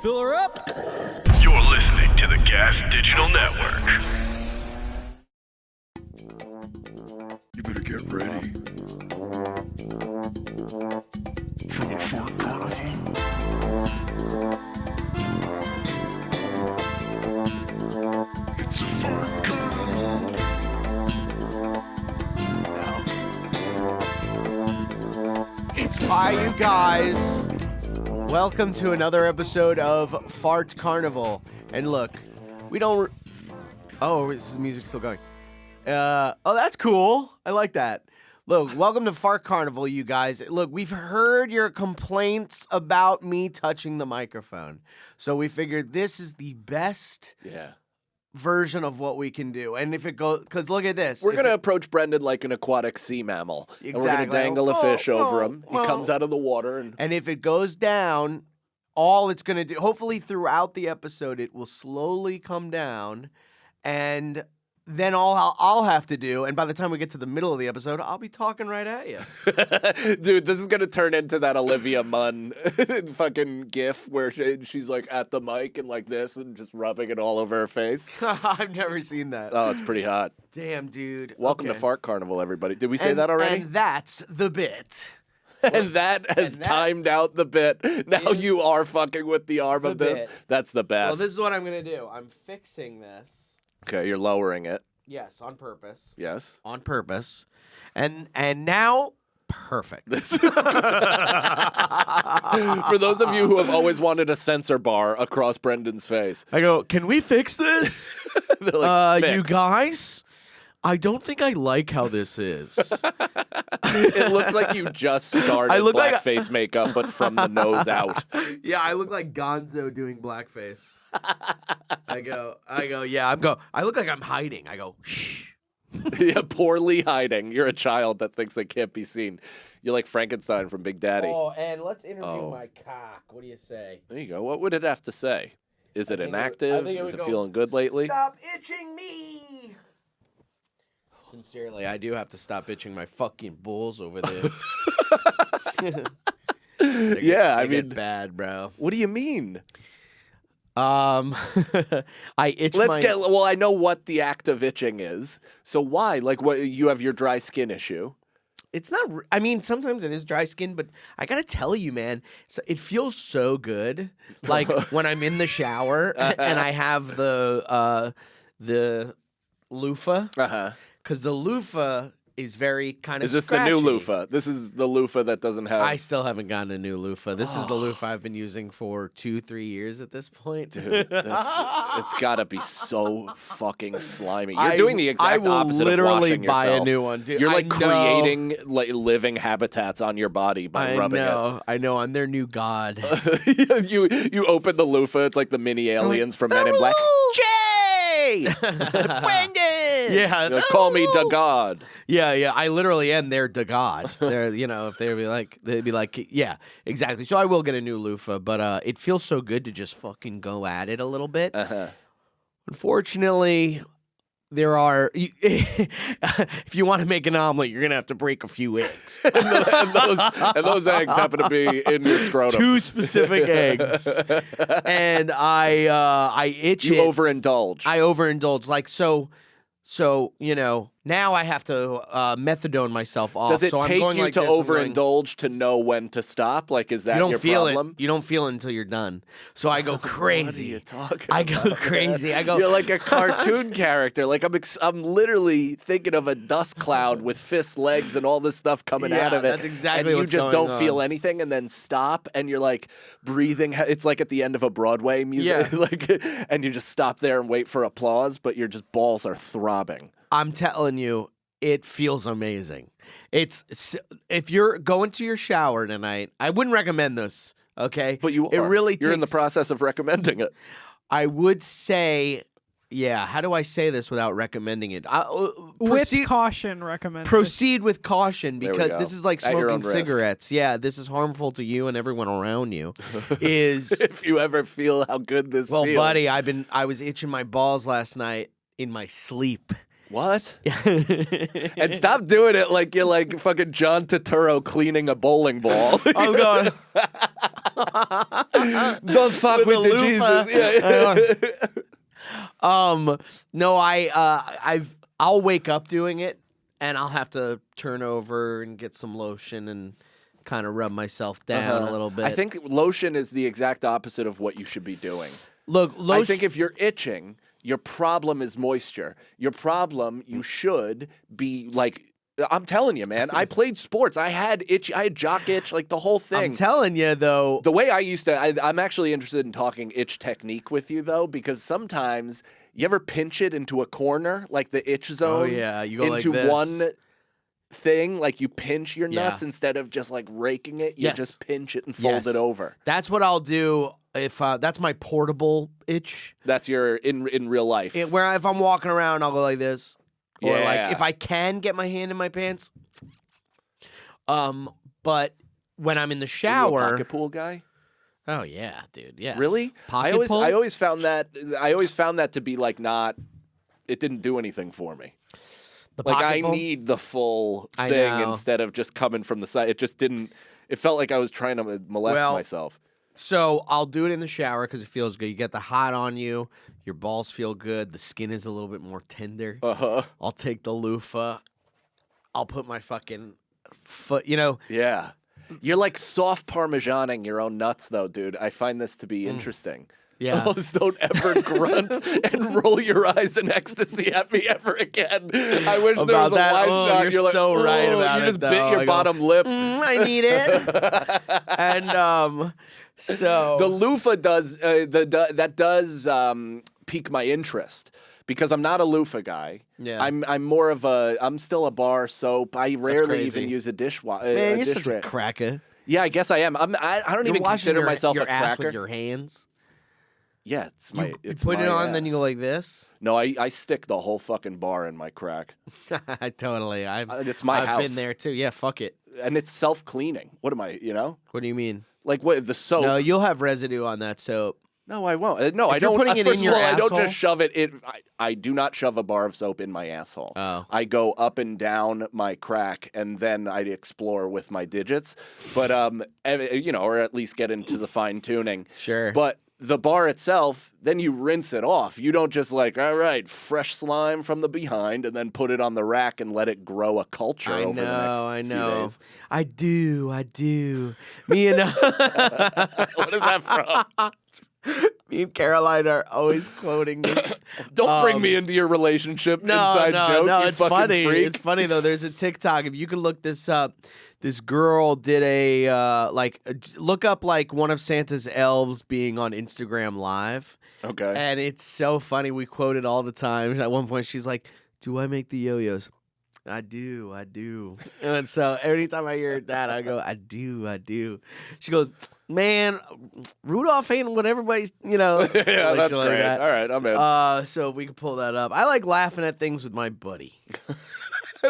Fill her up. You're listening to the Gas Digital Network. You better get ready for the Fart Carnival. It's a Fart Carnival. Hi, you guys. Welcome to another episode of Fart Carnival. And look, we don't... Oh, is the music still going? Oh, that's cool. I like that. Look, welcome to Fart Carnival, you guys. Look, we've heard your complaints about me touching the microphone. So we figured this is the best version of what we can do. And if it goes... Because look at this. We're going to approach Brendan like an aquatic sea mammal. Exactly. And we're going to dangle a fish over him. He comes out of the water. And if it goes down, all it's going to do... Hopefully throughout the episode, it will slowly come down. And... then all I'll have to do, and by the time we get to the middle of the episode, I'll be talking right at you. Dude, this is going to turn into that Olivia Munn fucking gif where she's like at the mic and like this and just rubbing it all over her face. I've never seen that. Oh, it's pretty hot. Damn, dude. Welcome to Fart Carnival, everybody. Did we say that already? And that's the bit. And that has timed out the bit. Now you are fucking with the arm of this. Bit. That's the best. Well, this is what I'm going to do. I'm fixing this. Okay, you're lowering it. Yes, on purpose. Yes. On purpose. And now, perfect. This is for those of you who have always wanted a sensor bar across Brendan's face. I go, can we fix this? They're like, you guys, I don't think I like how this is. It looks like you just started blackface makeup, but from the nose out. Yeah, I look like Gonzo doing blackface. I go, yeah, I look like I'm hiding. I go, shh. Yeah, poorly hiding. You're a child that thinks they can't be seen. You're like Frankenstein from Big Daddy. Oh, and let's interview my cock. What do you say? There you go. What would it have to say? Is it inactive? Is it feeling good lately? Stop itching me. Sincerely, I do have to stop itching my fucking balls over there. I mean, bad, bro. What do you mean? I itch. Well, I know what the act of itching is. So why? Like, what? You have your dry skin issue. It's not. I mean, sometimes it is dry skin, but I gotta tell you, man, it feels so good. Like when I'm in the shower and I have the loofah. Because the loofah is very kind of Is this scratchy. the new loofah? This is the loofah that doesn't have... I still haven't gotten a new loofah. This is the loofah I've been using for 2-3 years at this point. Dude, it's got to be so fucking slimy. You're doing the exact opposite of washing yourself. I will literally buy a new one, dude. You're like creating like living habitats on your body by rubbing it. I know. I'm their new god. You open the loofah. It's like the mini aliens from Men in Black. Jay! Brendan! Yeah. Like, call me da God. Yeah. I literally am their da God. They're, if they'd be like, yeah, exactly. So I will get a new loofah, but it feels so good to just fucking go at it a little bit. Unfortunately, there are, if you want to make an omelet, you're going to have to break a few eggs. and those eggs happen to be in your scrotum. 2 specific eggs. And I itch it. You overindulge. I overindulge. Like, so, now I have to methadone myself off. Does it so take I'm going you like to this, overindulge to know when to stop? Like, is that your problem? You don't feel it until you're done. So I go crazy. What are you talking I go crazy. I go. You're like a cartoon character. Like I'm literally thinking of a dust cloud with fists, legs, and all this stuff coming out of it. That's exactly and what's you just going don't feel on. anything, and then stop, and you're like breathing. It's like at the end of a Broadway music. Yeah. And you just stop there and wait for applause, but your just balls are throbbing. I'm telling you, it feels amazing. It's if you're going to your shower tonight, I wouldn't recommend this. Okay, But you are. You're in the process of recommending it. I would say, yeah. How do I say this without recommending it? With caution, recommend. Proceed with caution There we because go. this is like At your own smoking risk. cigarettes. Yeah, this is harmful to you and everyone around you. If you ever feel how good this Well, feels. buddy, I was itching my balls last night in my sleep. What? And stop doing it like you're like fucking John Turturro cleaning a bowling ball. I'm going. Don't fuck with the Jesus. Yeah. No, I'll wake up doing it, and I'll have to turn over and get some lotion and kind of rub myself down a little bit. I think lotion is the exact opposite of what you should be doing. Look, lotion. I think if you're itching, your problem is moisture. Your problem, you should be like, I'm telling you, man. I played sports. I had itch. I had jock itch, like the whole thing. I'm telling you, though. The way I used to, I'm actually interested in talking itch technique with you, though, because sometimes you ever pinch it into a corner, like the itch zone. Oh yeah, you go into like this. one thing, like you pinch your nuts Yeah. instead of just like raking it. You Yes. just pinch it and fold it over. That's what I'll do if that's my portable itch. That's your in real life. Where if I'm walking around, I'll go like this. Or Yeah. like if I can get my hand in my pants. But when I'm in the Are you a shower, pocket pool guy? oh yeah, dude, yes. Really? Pocket I pull? always found that to be like not. It didn't do anything for me. The Like pocket I pull? need the full I thing know. instead of just coming from the side. It just didn't. It felt like I was trying to molest Well, myself. So I'll do it in the shower because it feels good. You get the hot on you. Your balls feel good. The skin is a little bit more tender. I'll take the loofah. I'll put my fucking foot. You know, Yeah. You're like soft parmesaning your own nuts, though, dude. I find this to be interesting. Yeah. Just don't ever grunt and roll your eyes in ecstasy at me ever again. I wish there About was a that? wide Oh, shot. you're like, so right "Oh," about you it, just bit though. your I go, bottom lip. I need it. And so The loofah does that does pique my interest because I'm not a loofah guy. Yeah. I'm more of I'm still a bar soap. I rarely crazy. even use a dishwasher. man, you're dish such a rack. cracker. Yeah, I guess I am. I don't You're even washing consider your, myself your a ass cracker. with your hands. Yeah, it's my. You it's put it my on, then you go ass. like this. No, I stick the whole fucking bar in my crack, Totally. it's my I've house. been there too. Yeah, fuck it. and it's self cleaning. What am I? You know, What do you mean? like what the soap? No, you'll have residue on that soap. No, I won't. No, I If you're don't. putting it First in of your all, I don't asshole? just shove it in. I do not shove a bar of soap in my asshole. Oh. I go up and down my crack, and then I explore with my digits. But you know, or at least get into the fine tuning. Sure. But the bar itself, then you rinse it off. You don't just like, all right, fresh slime from the behind, and then put it on the rack and let it grow a culture I over the next know, I few know. days. I do. Me and What is that from? me and Caroline are always quoting this. Don't bring me into your relationship inside joke. No, you it's fucking funny. freak. It's funny though. There's a TikTok. If you can look this up, this girl did a look up like one of Santa's elves being on Instagram Live, Okay. and it's so funny. We quote it all the time. At one point, she's like, "Do I make the yo-yos?" I do. And so every time I hear that, I go, I do. She goes, man, Rudolph ain't what everybody's, you know. Yeah, like that's shit like great. that. All right, I'm in. So if we can pull that up. I like laughing at things with my buddy.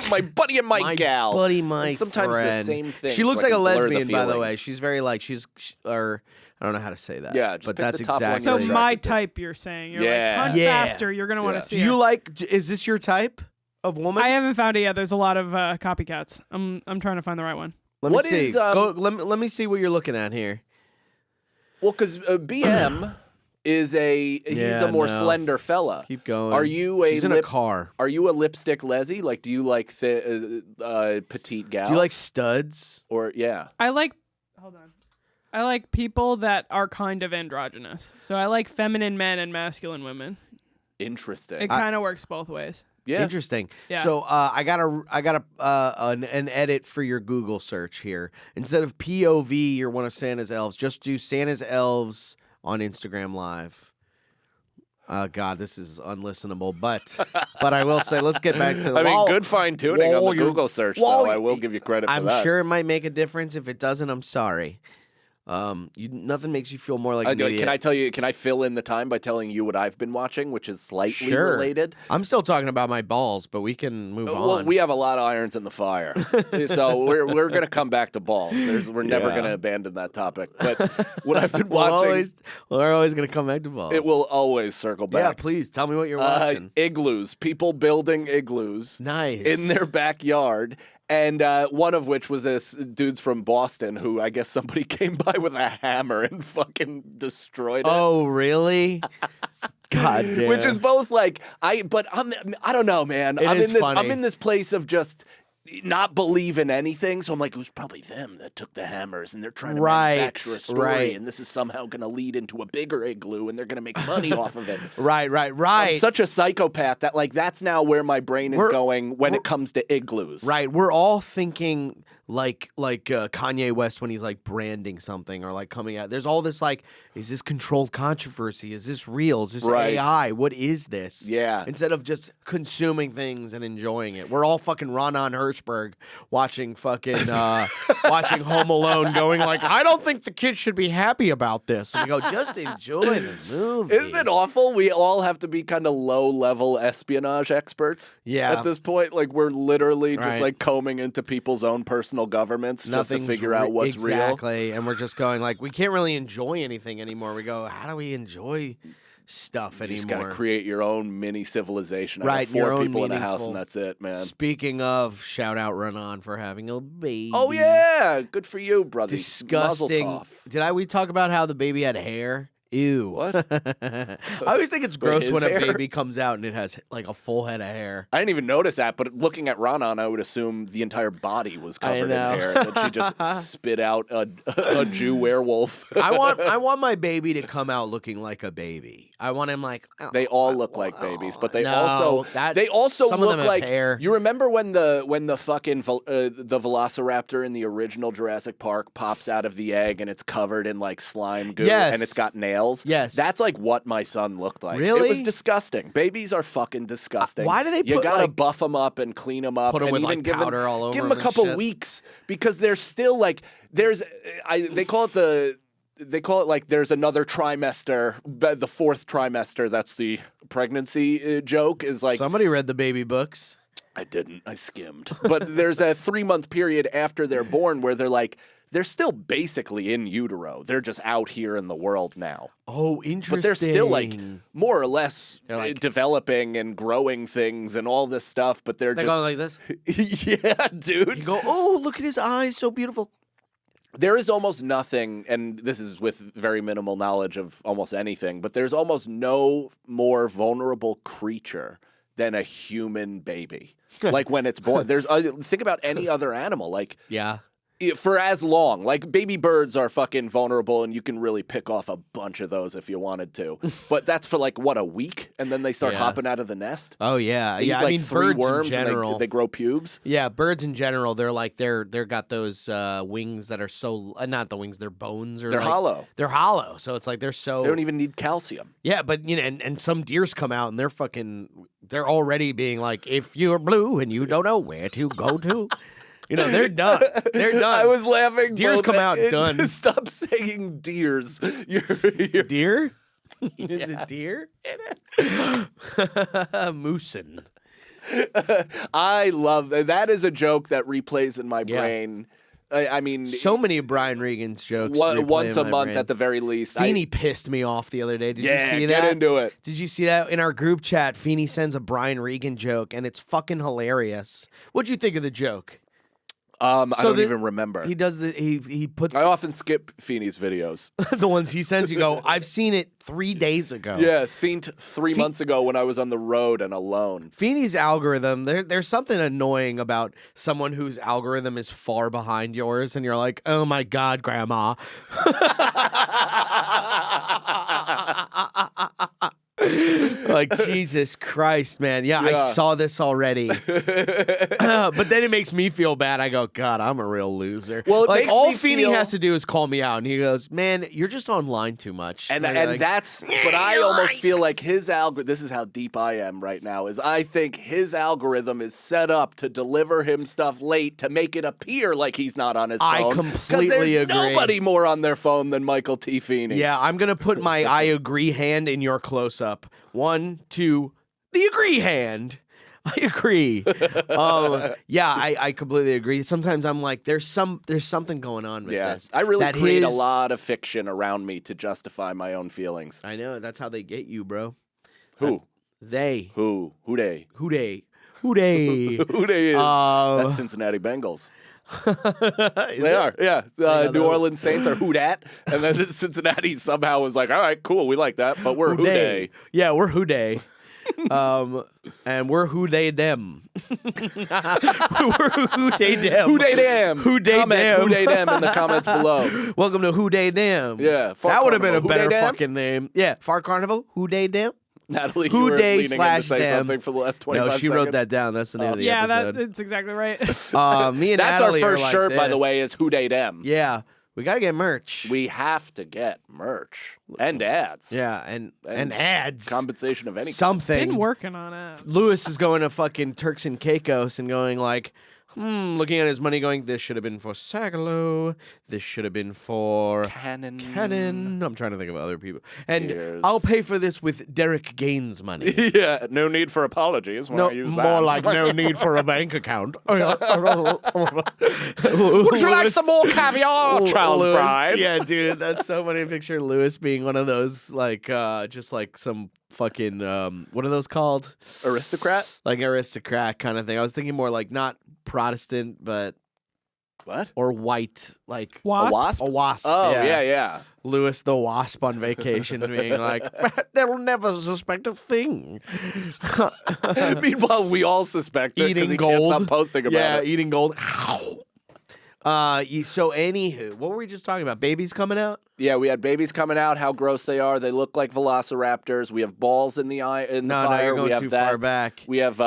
My buddy and my gal. buddy, my And sometimes friend. the same thing. She so looks I like a can blur lesbian, by the way. feelings. She's very like, or I don't know how to say that. Yeah, just but pick that's the top one exactly. you're So attracted my to. type, you're saying. You're Yeah. like, hunt Yeah. faster. You're going to want Yeah. to see Do you it. like, is this your type of woman? I haven't found it yet. There's a lot of copycats. I'm trying to find the right one. Let me What see. is, Let me see what you're looking at here. Well, because BM is he's Yeah, a more no. slender fella. Keep going. Are you a She's in a car. Are you a lipstick lesy? Like, do you like petite gals? Do you like studs? or yeah? I like. Hold on. I like people that are kind of androgynous. So I like feminine men and masculine women. Interesting. It kind of works both ways. yeah. Interesting. Yeah. So I got an edit for your Google search here. Instead of POV, you're one of Santa's elves. Just do Santa's elves on Instagram Live. God, this is unlistenable. But I will say, let's get back to the. I mean, While- good fine tuning on while the you- Google search, while though. I you- will give you credit for I'm that. sure it might make a difference. If it doesn't, I'm sorry. Nothing makes you feel more like an idiot. Can I tell you? Can I fill in the time by telling you what I've been watching, which is slightly related? I'm still talking about my balls, but we can move on. Well, we have a lot of irons in the fire, so we're gonna come back to balls. We're never gonna abandon that topic. But what I've been watching, we're always gonna come back to balls. it will always circle back. Yeah, please tell me what you're watching. Igloos, people building igloos, Nice. in their backyard. And one of which was this dude's from Boston who I guess somebody came by with a hammer and fucking destroyed it. Oh, really? God damn. Which is both like I don't know, man. I'm in this place of just not believe in anything. So I'm like, it was probably them that took the hammers and they're trying to manufacture a story and this is somehow going to lead into a bigger igloo and they're going to make money off of it. Right. I'm such a psychopath that like that's now where my brain is going when it comes to igloos. Right. We're all thinking like Kanye West when he's like branding something or like coming out. There's all this like, is this controlled controversy? Is this real? Is this AI? What is this? Yeah. Instead of just consuming things and enjoying it. We're all fucking Ronan Hirschberg watching fucking watching Home Alone going like, I don't think the kids should be happy about this. And we go, just enjoy the movie. Isn't it awful? We all have to be kind of low-level espionage experts at this point. Like we're literally just like combing into people's own personal governments just to figure out what's real. Exactly. And we're just going like, we can't really enjoy anything anymore. We go, how do we enjoy stuff anymore? You just got to create your own mini civilization. I Right, got 4 people in a house and that's it, man. Speaking of, shout out Renan for having a baby. Oh yeah, good for you, brother. Disgusting. Mazel tov. We talk about how the baby had hair? Ew. What? I always think it's gross when hair? a baby comes out and it has like a full head of hair. I didn't even notice that, but looking at Ronan, I would assume the entire body was covered in hair. That she just spit out a Jew werewolf. I want my baby to come out looking like a baby. I want him like they all look like babies, but they No, also some of them look have like hair. You remember when the fucking the Velociraptor in the original Jurassic Park pops out of the egg and it's covered in like slime goo and it's got nails? Yes. That's like what my son looked like. Really? It was disgusting. Babies are fucking disgusting. Why do they You put, gotta like- buff them up and clean them up Put 'em and with, even like, give powder them all over give 'em them a and couple shit? weeks because they're still like they call it like there's another trimester, the 4th trimester. That's the pregnancy joke is like somebody read the baby books. I didn't. I skimmed. But there's a 3-month period after they're born where they're still basically in utero. They're just out here in the world now. Oh, interesting. But they're still like more or less like- developing and growing things and all this stuff. But they're They're just going like this. yeah, You dude. go, oh, look at his eyes, so beautiful. There is almost nothing, and this is with very minimal knowledge of almost anything, but there's almost no more vulnerable creature than a human baby. Like when it's born. Think about any other animal. Like Yeah. for as long, like baby birds are fucking vulnerable, and you can really pick off a bunch of those if you wanted to. But that's for like what, a week, and then they start Yeah. hopping out of the nest. Oh yeah, They eat, yeah. like I mean, 3 birds worms in and general. they grow pubes. Yeah, birds in general. They're like they're got those wings that are so not the wings. Their bones are They're like, hollow. They're hollow. So it's like they're so. They don't even need calcium. Yeah, but you know, and some deers come out and they're already being like, if you're blue and you don't know where to go to. You know, they're done. They're done. I was laughing. Deers both come out done. Stop saying deers. You're Deer? Is it deer? It is. Moosin. I love that. Is a joke that replays in my Yeah. brain. I mean, So many of Brian Regan's jokes. once replay a in my month brain. at the very least. Feeney pissed me off the other day. Did you see that? Get into it. Did you see that in our group chat? Feeney sends a Brian Regan joke, and it's fucking hilarious. What'd you think of the joke? I So don't even remember. He does he puts I often skip Feeney's videos. the ones he sends. You go, I've seen it 3 days ago. Yeah, seen 3 months ago when I was on the road and alone. Feeney's algorithm, there's something annoying about someone whose algorithm is far behind yours, and you're like, oh my God, Grandma. like, Jesus Christ, man. Yeah, I saw this already. But then it makes me feel bad. I go, God, I'm a real loser. Well, it like, makes all me Feeney feel... has to do is call me out, and he goes, man, you're just online too much. And like, that's, but I almost feel like his algorithm, this is how deep I am right now, is I think his algorithm is set up to deliver him stuff late to make it appear like he's not on his phone. I completely agree. There's nobody more on their phone than Michael T. Feeney. Yeah, I'm going to put my I agree hand in your close-up. 1, 2, the agree hand. I agree. Yeah, I completely agree. Sometimes I'm like, there's something going on with this. I really create a lot of fiction around me to justify my own feelings. I know. That's how they get you, bro. Who? They. Who? Who they? Who they? Who they? Who they is? That's Cincinnati Bengals. They are, yeah. New Orleans Saints are who dat, and then Cincinnati somehow was like, all right, cool, we like that, but we're who they. Yeah, we're who they. And we're who they them. We're who they them. Who they them. Who they Comment them. who they them in the comments below. Welcome to Who They Them. Yeah, that would have been a Who better They Dem? fucking name. Yeah, Fart Carnival. Who They Them. Natalie, Who you were Dey leaning in to say /them. something for the last 25 No, she seconds. wrote that down. That's the name of the episode. That's exactly right. Me and That's Natalie our are first like shirt, by the this. way, is who they them. Yeah, we gotta get merch. We have to get merch and ads. Yeah, and ads. Compensation of any kind. Something. Been working on it. Lewis is going to fucking Turks and Caicos and going like, looking at his money going, this should have been for Sagalow. This should have been for Cannon. I'm trying to think of other people. And Cheers. I'll pay for this with Derek Gaines' money. Yeah, no need for apologies when No, I use that. more like no need for a bank account. Would you like some more caviar, child Lewis, bride? Yeah, dude, that's so funny to picture Lewis being one of those, like, just like some fucking, what are those called? Aristocrat? Like aristocrat kind of thing. I was thinking more like not Protestant, but What? or white, like Wasp? A wasp? a wasp. Oh, yeah. Lewis the Wasp on vacation, being like, they'll never suspect a thing. Meanwhile, we all suspect it 'cause Eating he gold. can't stop posting about Yeah, it. eating gold. Ow. So anywho, what were we just talking about? Babies coming out? Yeah, we had babies coming out. How gross they are! They look like velociraptors. We have balls in the eye in the No, fire. you're going we have too that. far back. We have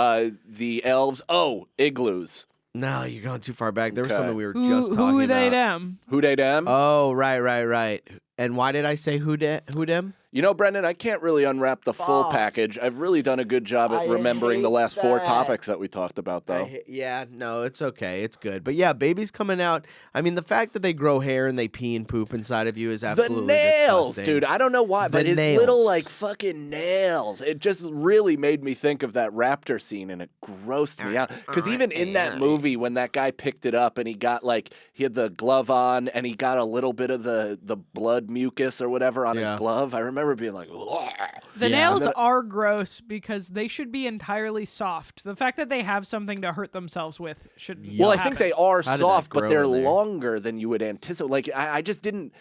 the elves. Oh, igloos. No, you're going too far back. There was Okay. something we were just talking Who about. they them? Who they them? Oh, right. And why did I say who them? You know, Brendan, I can't really unwrap the full package. I've really done a good job at I remembering the hate last 4 that. topics that we talked about, though. Yeah, no, it's okay. It's good. But yeah, babies coming out. I mean, the fact that they grow hair and they pee and poop inside of you is absolutely The nails, disgusting. dude. I don't know why, but The his nails. little, like, fucking nails. It just really made me think of that raptor scene, and it grossed me out. Because even in that movie, when that guy picked it up and he got, like, he had the glove on and he got a little bit of the blood mucus or whatever on his glove, I remember being like, ugh. The Yeah. nails are gross because they should be entirely soft. The fact that they have something to hurt themselves with should Well, I happen. think they are How did that soft, but grow they're in there? longer than you would anticipate. Like, I just didn't.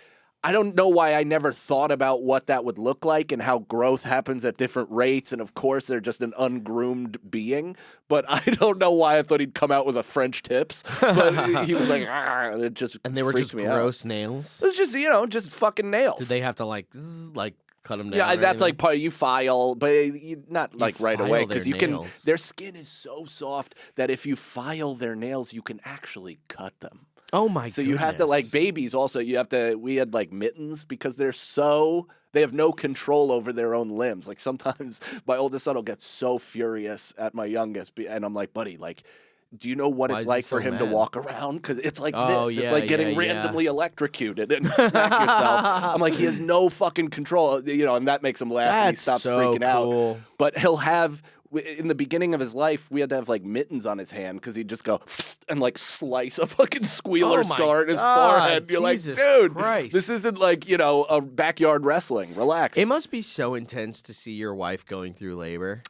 I don't know why I never thought about what that would look like and how growth happens at different rates. And of course, they're just an ungroomed being. But I don't know why I thought he'd come out with a French tips. But he was like, "Argh," and it just And they were freaked just me gross out. nails. It was just, just fucking nails. Did they have to like cut them down? Yeah, or that's like anything? part you file, but not like right away file because their you can. nails. Their skin is so soft that if you file their nails, you can actually cut them. Oh my! So you have to, like, babies also, we had like mittens because they have no control over their own limbs. Like sometimes my oldest son will get so furious at my youngest and I'm like, buddy, like, do you know what Why it's is he like so for him to mad? walk around? Because it's like Oh, this. yeah, It's like getting yeah, yeah. randomly electrocuted and smack yourself. I'm like, he has no fucking control, and that makes him laugh and he That's stops so freaking cool. out. But he'll have, in the beginning of his life, we had to have like mittens on his hand because he'd just go and like slice a fucking squealer Oh my scar in his God, forehead. You're Jesus like, dude, Christ. this isn't like, a backyard wrestling. Relax. It must be so intense to see your wife going through labor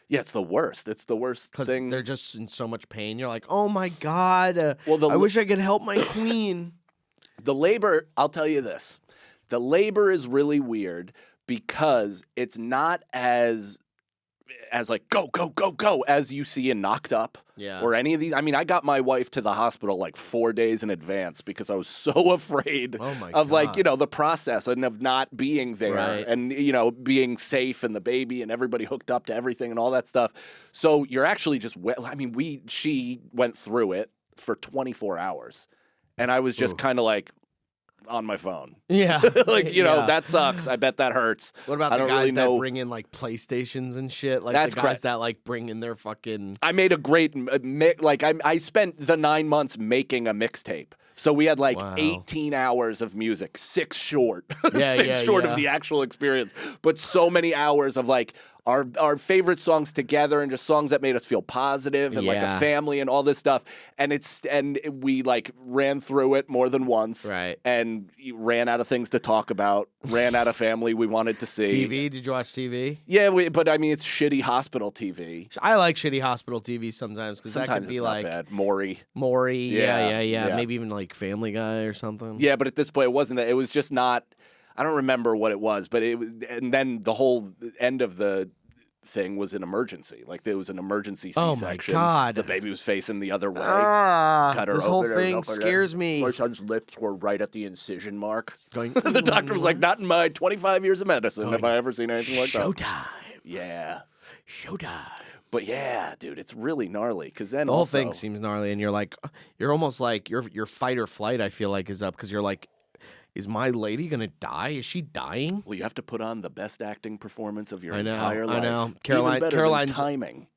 Yeah, it's the worst. It's the worst because thing. they're just in so much pain. You're like, oh my God. Well, I wish I could help my queen. The labor, I'll tell you this. The labor is really weird because it's not as as like go go go go as you see in Knocked Up or any of these. I mean, I got my wife to the hospital like 4 days in advance because I was so afraid of like, you know, the process and of not being there and, you know, being safe and the baby and everybody hooked up to everything and all that stuff. So you're actually just, I mean, she went through it for 24 hours and I was just kind of like, on my phone. Yeah. Like, you know, that sucks. I bet that hurts. What about the guys that bring in like PlayStations and shit? Like the guys that like bring in their fucking... I made a great like I spent the 9 months making a mixtape. So we had like 18 hours of music, 6 short. Six short of the actual experience. But so many hours of like our favorite songs together and just songs that made us feel positive and like a family and all this stuff. And we like ran through it more than once. Right. And ran out of things to talk about, ran out of family we wanted to see. TV? Did you watch TV? Yeah, but I mean, it's shitty hospital TV. I like shitty hospital TV sometimes because that could be it's like... not bad. Maury. Yeah. Maybe even like Family Guy or something. Yeah, but at this point, it wasn't that. It was just not... I don't remember what it was, but and then the whole end of the thing was an emergency. Like there was an emergency C-section. Oh my God. The baby was facing the other way. Cut her this whole thing scares me. My son's lips were right at the incision mark. The doctor was like, not in my 25 years of medicine have I ever seen anything like that. Showtime. Yeah. Showtime. But yeah, dude, it's really gnarly because then the whole thing seems gnarly, and you're almost like your fight or flight. I feel like is up because you're like, is my lady gonna die? Is she dying? Well, you have to put on the best acting performance of your entire life. I know. Caroline's timing.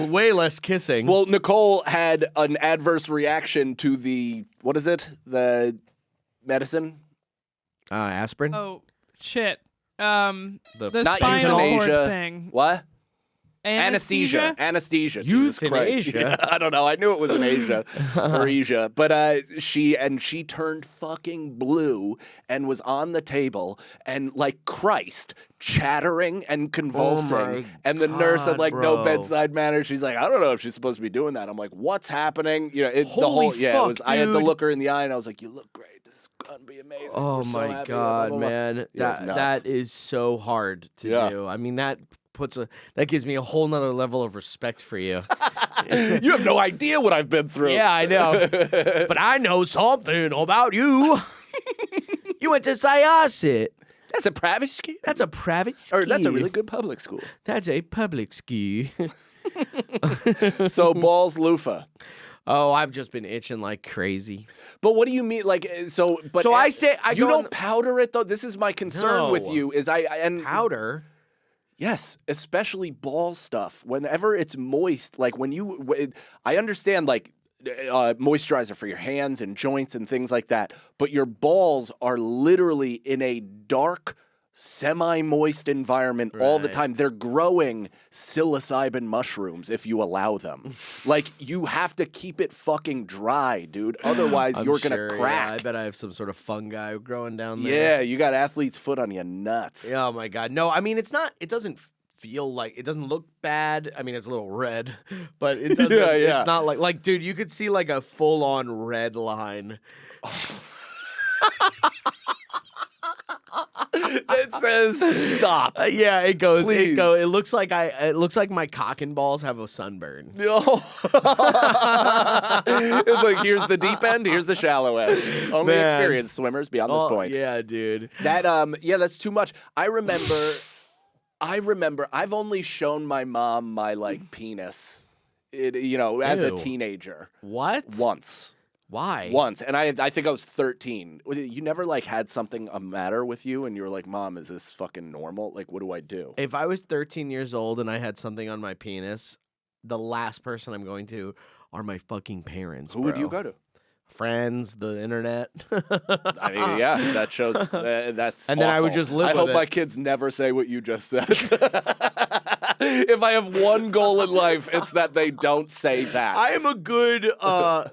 Way less kissing. Well, Nicole had an adverse reaction to the the medicine? Aspirin. Oh shit. The not spinal cord thing. What? Anesthesia. Euthanasia. Yeah, I don't know. I knew it was an Asia or Asia. But she turned fucking blue and was on the table and like Christ chattering and convulsing. And the nurse had like no bedside manner. She's like, I don't know if she's supposed to be doing that. I'm like, what's happening? You know, Holy fuck, I had to look her in the eye and I was like, you look great. This is gonna be amazing. Oh my God, blah, blah, blah. Man. That is so hard to do. I mean, that gives me a whole nother level of respect for you. You have no idea what I've been through. Yeah, I know. But I know something about you. You went to Syosset. That's a private school. That's a private school. Or that's a really good public school. That's a public school. So balls loofah. Oh, I've just been itching like crazy. But what do you mean? Like, so I say you don't powder it though. This is my concern with you. Is powder. Yes, especially ball stuff. Whenever it's moist, like I understand like moisturizer for your hands and joints and things like that, but your balls are literally in a dark, semi-moist environment all the time. They're growing psilocybin mushrooms if you allow them. Like, you have to keep it fucking dry, dude. Otherwise, you're going to crack. Yeah, I bet I have some sort of fungi growing down there. Yeah, you got athlete's foot on your nuts. Oh, my God. No, I mean, it doesn't feel like, it doesn't look bad. I mean, it's a little red, but it doesn't, it's not like, dude, you could see like a full-on red line. It says stop. Yeah, it goes. Please. It looks like my cock and balls have a sunburn. No. It's like, here's the deep end, here's the shallow end. Only experienced swimmers beyond this point. Yeah, dude. That that's too much. I remember I've only shown my mom my like penis. As a teenager. What? Once. Why? Once. And I think I was 13. You never like had something matter with you and you were like, Mom, is this fucking normal? Like, what do I do? If I was 13 years old and I had something on my penis, the last person I'm going to are my fucking parents. Who would you go to? Friends, the internet. I mean, yeah, that shows that's and then awful. I would just live I with hope it. my kids never say what you just said. If I have one goal in life, it's that they don't say that. I am a good.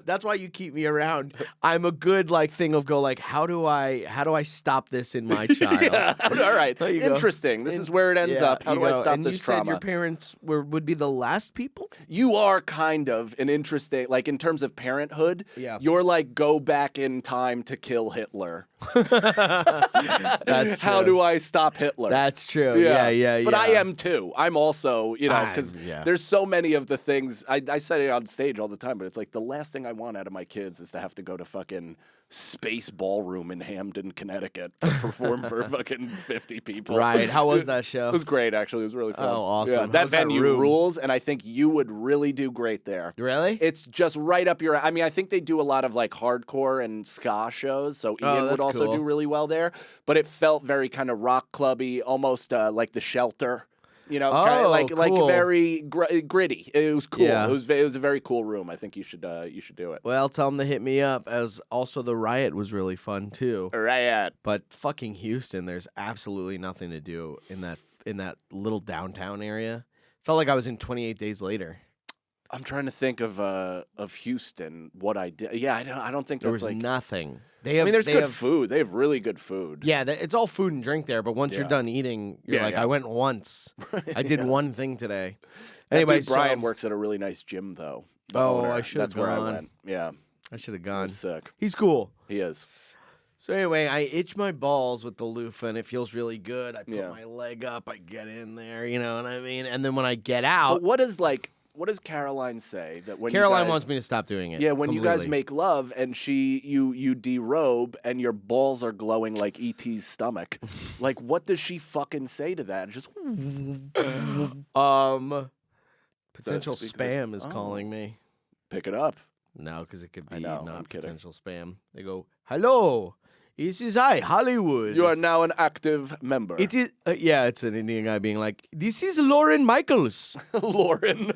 That's why you keep me around. I'm a good thing of go how do I stop this in my child? Yeah. All right. There you go. Interesting. This is where it ends up. How do I stop and this you trauma? said your parents would be the last people? You are kind of an interesting, in terms of parenthood. Yeah. You're go back in time to kill Hitler. That's true. How do I stop Hitler? That's true. Yeah. But I am too. I'm also, because yeah. there's so many of the things I say it on stage all the time, but it's the last thing I want out of my kids is to have to go to fucking Space Ballroom in Hamden, Connecticut to perform for fucking 50 people. Right. How was that show? It was great, actually. It was really fun. Oh, awesome. Yeah, that How's that venue room? rules, and I think you would really do great there. Really? It's just right up your. I mean, I think they do a lot of hardcore and ska shows, so Ian would that's also cool. do really well there. But it felt very kind of rock clubby, almost like The Shelter. Cool. Very gritty. It was cool. Yeah. It was a very cool room. I think you should do it. Well, tell them to hit me up. As also the Riot was really fun too. Riot. But fucking Houston, there's absolutely nothing to do in that little downtown area. Felt like I was in 28 Days Later. I'm trying to think of Houston. What I did. Yeah, I don't think There that's was nothing. There's good food. They have really good food. Yeah, it's all food and drink there. But once you're done eating, you're Yeah. I went once. I did one thing today. That Anyway, dude Brian works at a really nice gym though. The Oh, owner. I should've That's where I gone. went. Yeah, I should have it gone. was sick. He's cool. He is. So anyway, I itch my balls with the loofah, and it feels really good. I put Yeah. my leg up, I get in there, you know what I mean? And then when I get out, But what does Caroline say that when Caroline you guys, wants me to stop doing it. Yeah, when you guys completely. make love and you derobe and your balls are glowing like ET's stomach, what does she fucking say to that? Just potential speak to spam the- is Oh. calling me. pick it up. No, because it could I be know, I'm not kidding. potential spam. They go, "Hello, this is I, Hollywood." You are now an active member. It is. Yeah, it's an Indian guy being like, "This is Lauren Michaels. Lauren.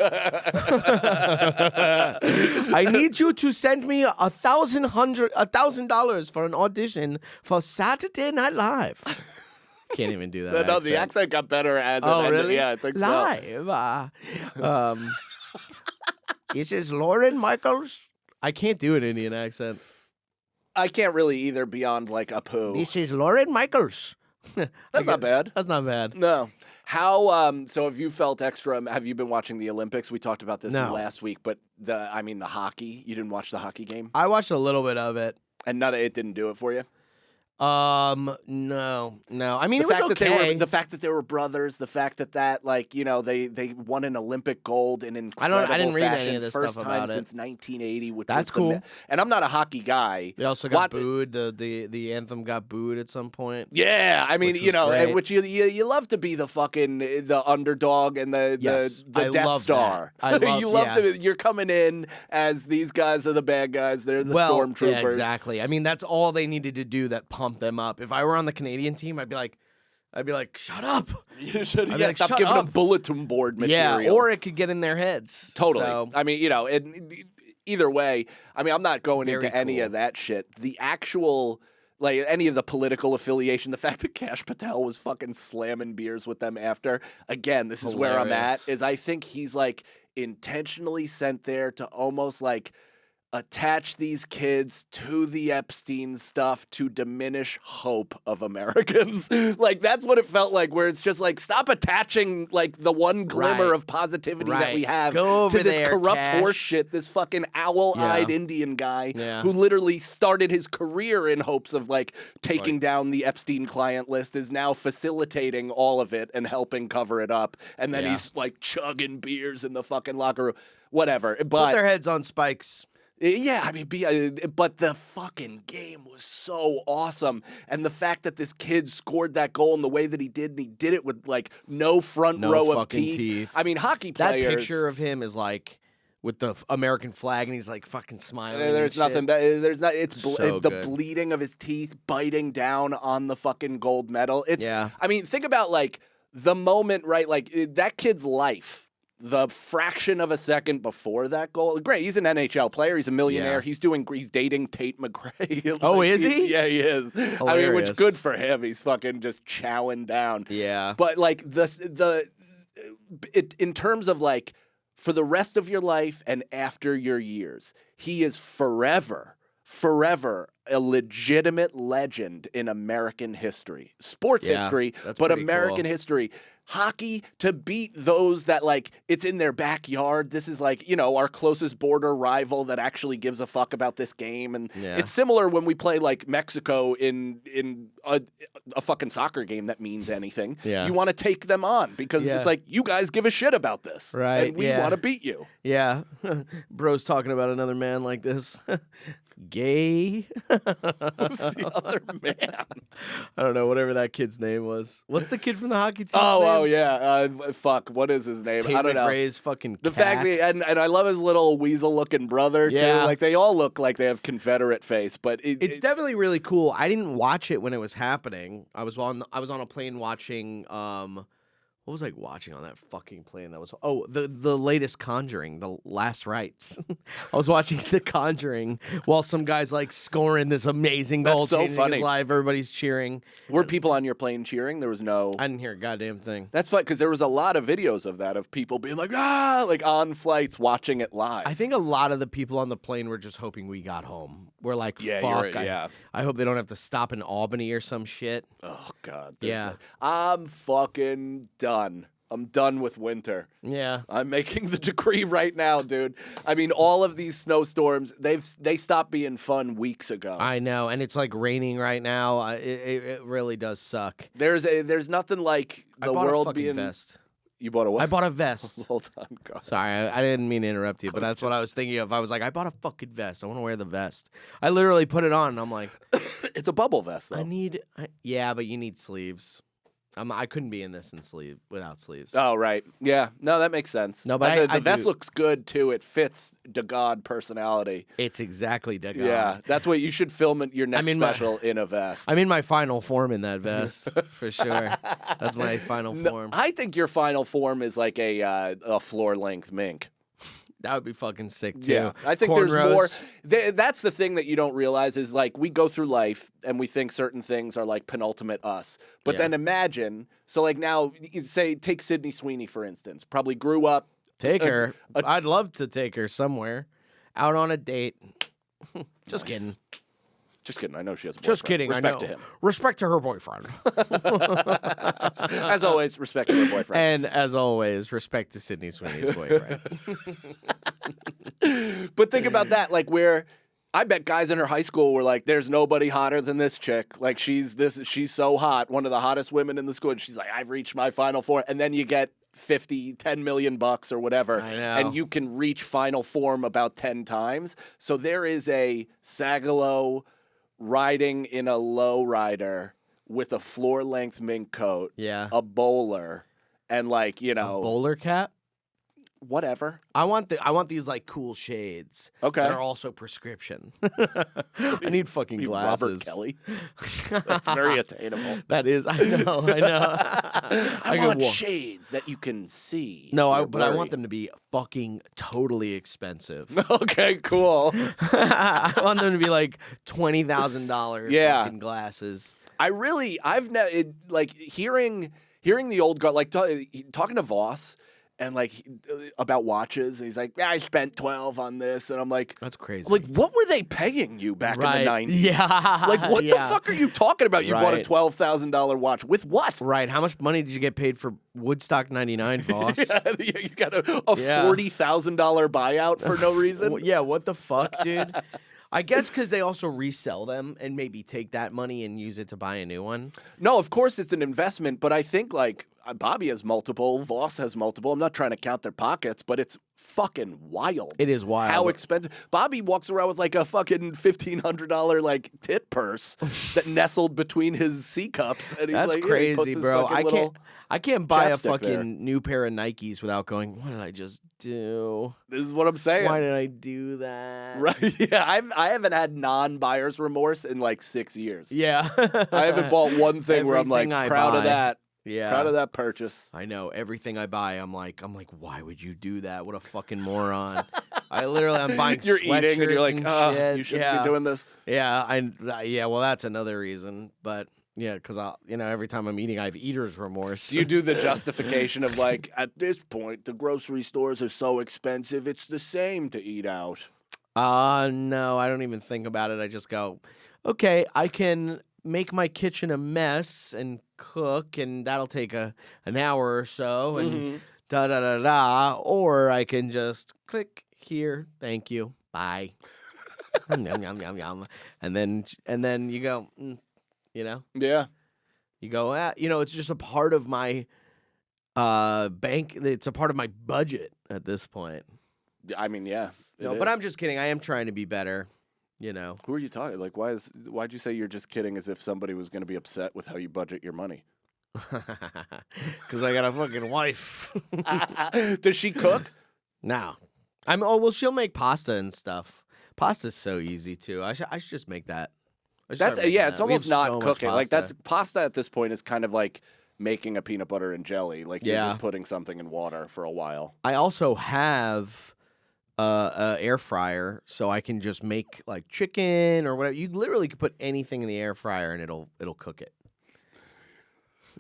I need you to send me $1,000 for an audition for Saturday Night Live." Can't even do that. No, the accent got better as Oh, it ended. really? Yeah, I think so. Live. This is Lauren Michaels. I can't do an Indian accent. I can't really either beyond a poo. This is Lauren Michaels. That's not bad. That's not bad. No. How so have you felt extra have you been watching the Olympics? We talked about this No. last week, but the hockey, you didn't watch the hockey game? I watched a little bit of it. And it didn't do it for you? No. I mean, it was okay. The fact that they were brothers, the fact that they won an Olympic gold in incredible I didn't read fashion, any of this first stuff time about it. since 1980. Which That's was cool. And I'm not a hockey guy. They also got booed. The anthem got booed at some point. Yeah, I mean, Which was great. which you love to be the underdog and the Yes, the I Death love Star. that. I love- you love yeah. you're coming in as these guys are the bad guys. They're the stormtroopers. Yeah, exactly. I mean, that's all they needed to do that pumped them up. If I were on the Canadian team, I'd be like, shut up. You should I'd be like, stop "Shut giving them up." bulletin board material. Yeah, or it could get in their heads. Totally. So, I mean, either way, I mean, I'm not going Very into any cool. of that shit. The actual, any of the political affiliation, the fact that Kash Patel was fucking slamming beers with them after, again, this is where I'm at, Hilarious. is I think he's, intentionally sent there to almost, attach these kids to the Epstein stuff to diminish hope of Americans. That's what it felt like, where it's just stop attaching the one glimmer Right. of positivity that Right. we have Go to over this there, corrupt Cash. horse shit, this fucking owl-eyed Yeah. Indian guy Yeah. who literally started his career in hopes of taking down the Epstein client list, is now facilitating all of it and helping cover it up. And then Yeah. he's chugging beers in the fucking locker room. Whatever. put But their heads on spikes. yeah, I mean, but the fucking game was so awesome, and the fact that this kid scored that goal in the way that he did, and he did it with no front No row of fucking teeth. I mean, hockey That players. picture of him is with the American flag, and he's fucking smiling. There's and nothing. shit. There's not. It's So the good. bleeding of his teeth, biting down on the fucking gold medal. It's. Yeah. I mean, think about the moment, right? That kid's life. The fraction of a second before that goal. Great, he's an NHL player. He's a millionaire. Yeah. He's dating Tate McRae. Oh, is he? Yeah, he is. I mean, Hilarious. which good for him. He's fucking just chowing down. Yeah. But the in terms of like for the rest of your life and after your years, he is forever a legitimate legend in American history, sports history, but American history. Hockey, to beat those that like it's in their backyard. This is like, you know, our closest border rival that actually gives a fuck about this game. And it's similar when we play like Mexico in a fucking soccer game that means anything. Yeah. You want to take them on because it's like, you guys give a shit about this. Right. And we want to beat you. Yeah. Bro's talking about another man like this. Gay. Who's the other man? I don't know, whatever that kid's name was. What's the kid from the hockey team? Oh yeah. Fuck. What is his name? I don't know. Ray's fucking the fact that, and I love his little weasel-looking brother too. Like they all look like they have Confederate face, but it's definitely really cool. I didn't watch it when it was happening. I was on a plane watching. What was I watching on that fucking plane? That was the latest Conjuring, The Last Rites. I was watching The Conjuring while some guy's like scoring this amazing goal. That's so funny. His live, everybody's cheering. Were people on your plane cheering? There was no. I didn't hear a goddamn thing. That's fun because there was a lot of videos of that of people being like like on flights watching it live. I think a lot of the people on the plane were just hoping we got home. We're like, fuck. I hope they don't have to stop in Albany or some shit. Oh God. I'm fucking done. I'm done with winter. Yeah. I'm making the decree right now, dude. I mean, all of these snowstorms, they stopped being fun weeks ago. I know, and it's like raining right now. It really does suck. There's nothing like the world being vest. You bought a what? I bought a vest. Hold on, God. Sorry, I didn't mean to interrupt you, but that's what I was thinking of. I was like, I bought a fucking vest. I want to wear the vest. I literally put it on, and I'm like, it's a bubble vest, though. Yeah, but you need sleeves. I couldn't be in this without sleeves. Oh, right. Yeah. No, that makes sense. No, but the vest looks good, too. It fits DeGod personality. It's exactly DeGod. Yeah. That's what you should film your next special in a vest. I'm in my final form in that vest, for sure. That's my final form. I think your final form is like a floor-length mink. That would be fucking sick, too. Yeah, I think there's more. That's the thing that you don't realize is, like, we go through life and we think certain things are, like, penultimate us. But then imagine, so, like, now, take Sydney Sweeney, for instance. Probably grew up. Take her. I'd love to take her somewhere. Out on a date. Just kidding. Just kidding. I know she has a boyfriend. Just kidding. Respect I know. to him. Respect to her boyfriend. As always, respect to her boyfriend. And as always, respect to Sydney Sweeney's boyfriend. But think about that. Like, where I bet guys in her high school were like, there's nobody hotter than this chick. Like, she's so hot. One of the hottest women in the school. And she's like, I've reached my final form. And then you get $10 million or whatever, and you can reach final form about 10 times. So there is a Sagalow riding in a low rider with a floor-length mink coat, a bowler, and like, you know, a bowler cap. Whatever. I want these like cool shades. Okay. That are also prescription. I need fucking glasses. Robert Kelly. That's very attainable. That is. I know. I want shades that you can see. No, but I want them to be fucking totally expensive. Okay, cool. I want them to be like $20,000 fucking glasses. I've never like hearing the old guy like talking to Voss. And like about watches, and he's like, I spent 12 on this, and I'm like, that's crazy. Like, what were they paying you back in the 90s? Yeah, like what the fuck are you talking about? You bought a $12,000 watch with what? Right? How much money did you get paid for Woodstock '99, boss? You got a $40,000 buyout for no reason. What the fuck, dude? I guess because they also resell them and maybe take that money and use it to buy a new one. No, of course it's an investment, but I think like Bobby has multiple, Voss has multiple. I'm not trying to count their pockets, but it's fucking wild. It is wild. How expensive. Bobby walks around with like a fucking $1,500 like tit purse that nestled between his C cups. And he's That's like, crazy, bro. I can't buy a fucking new pair of Nikes without going, what did I just do? This is what I'm saying. Why did I do that? Right. Yeah. I haven't had non-buyer's remorse in like 6 years. Yeah. I haven't bought one thing where I'm like proud of that. Yeah. Proud of that purchase. I know. Everything I buy, I'm like, why would you do that? What a fucking moron. I'm buying You're sweatshirts eating and you're like, shit. You shouldn't be doing this. Yeah, well, that's another reason. But Yeah, because every time I'm eating, I have eater's remorse. You do the justification of like, at this point, the grocery stores are so expensive, it's the same to eat out. No, I don't even think about it. I just go, okay, I can make my kitchen a mess and cook, and that'll take an hour or so, and da-da-da-da, or I can just click here, thank you, bye. Yum, yum, yum, yum. And then you go, Yeah. You go, it's just a part of my bank. It's a part of my budget at this point. I mean, yeah. But I'm just kidding. I am trying to be better, Who are you talking? Like, why'd you say you're just kidding as if somebody was going to be upset with how you budget your money? Because I got a fucking wife. Does she cook? No. Well, she'll make pasta and stuff. Pasta's so easy, too. I should just make that. It's almost not cooking. Like, that's pasta at this point is kind of like making a peanut butter and jelly. Like, you're just putting something in water for a while. I also have a air fryer, so I can just make like chicken or whatever. You literally could put anything in the air fryer and it'll cook it.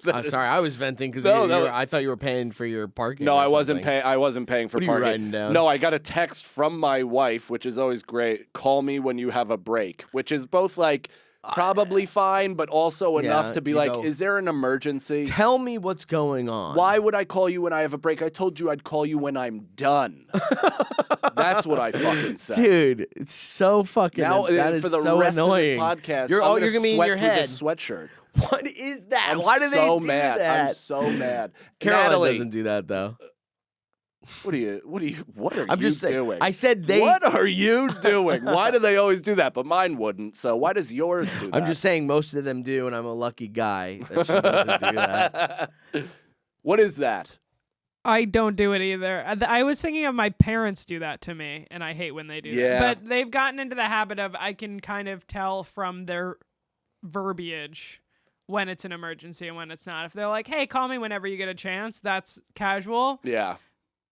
Sorry, I was venting because I thought you were paying for your parking. No, I wasn't paying. I wasn't paying for what parking. Are you writing down? No, I got a text from my wife, which is always great. Call me when you have a break, which is both like probably fine, but also enough to be like, is there an emergency? Tell me what's going on. Why would I call you when I have a break? I told you I'd call you when I'm done. That's what I fucking said. Dude, it's so fucking now, that is for the so rest annoying. Of this podcast, you're gonna be in your head. This sweatshirt. What is that? I'm Why do they do mad. that? I'm so mad. Caroline Natalie doesn't do that though. What are you I'm just saying, doing? I said they. What are you doing? Why do they always do that? But mine wouldn't. So why does yours do that? I'm just saying most of them do, and I'm a lucky guy that she doesn't do that. What is that? I don't do it either. I was thinking of my parents do that to me, and I hate when they do that. But they've gotten into the habit of I can kind of tell from their verbiage when it's an emergency and when it's not. If they're like, hey, call me whenever you get a chance, that's casual. Yeah.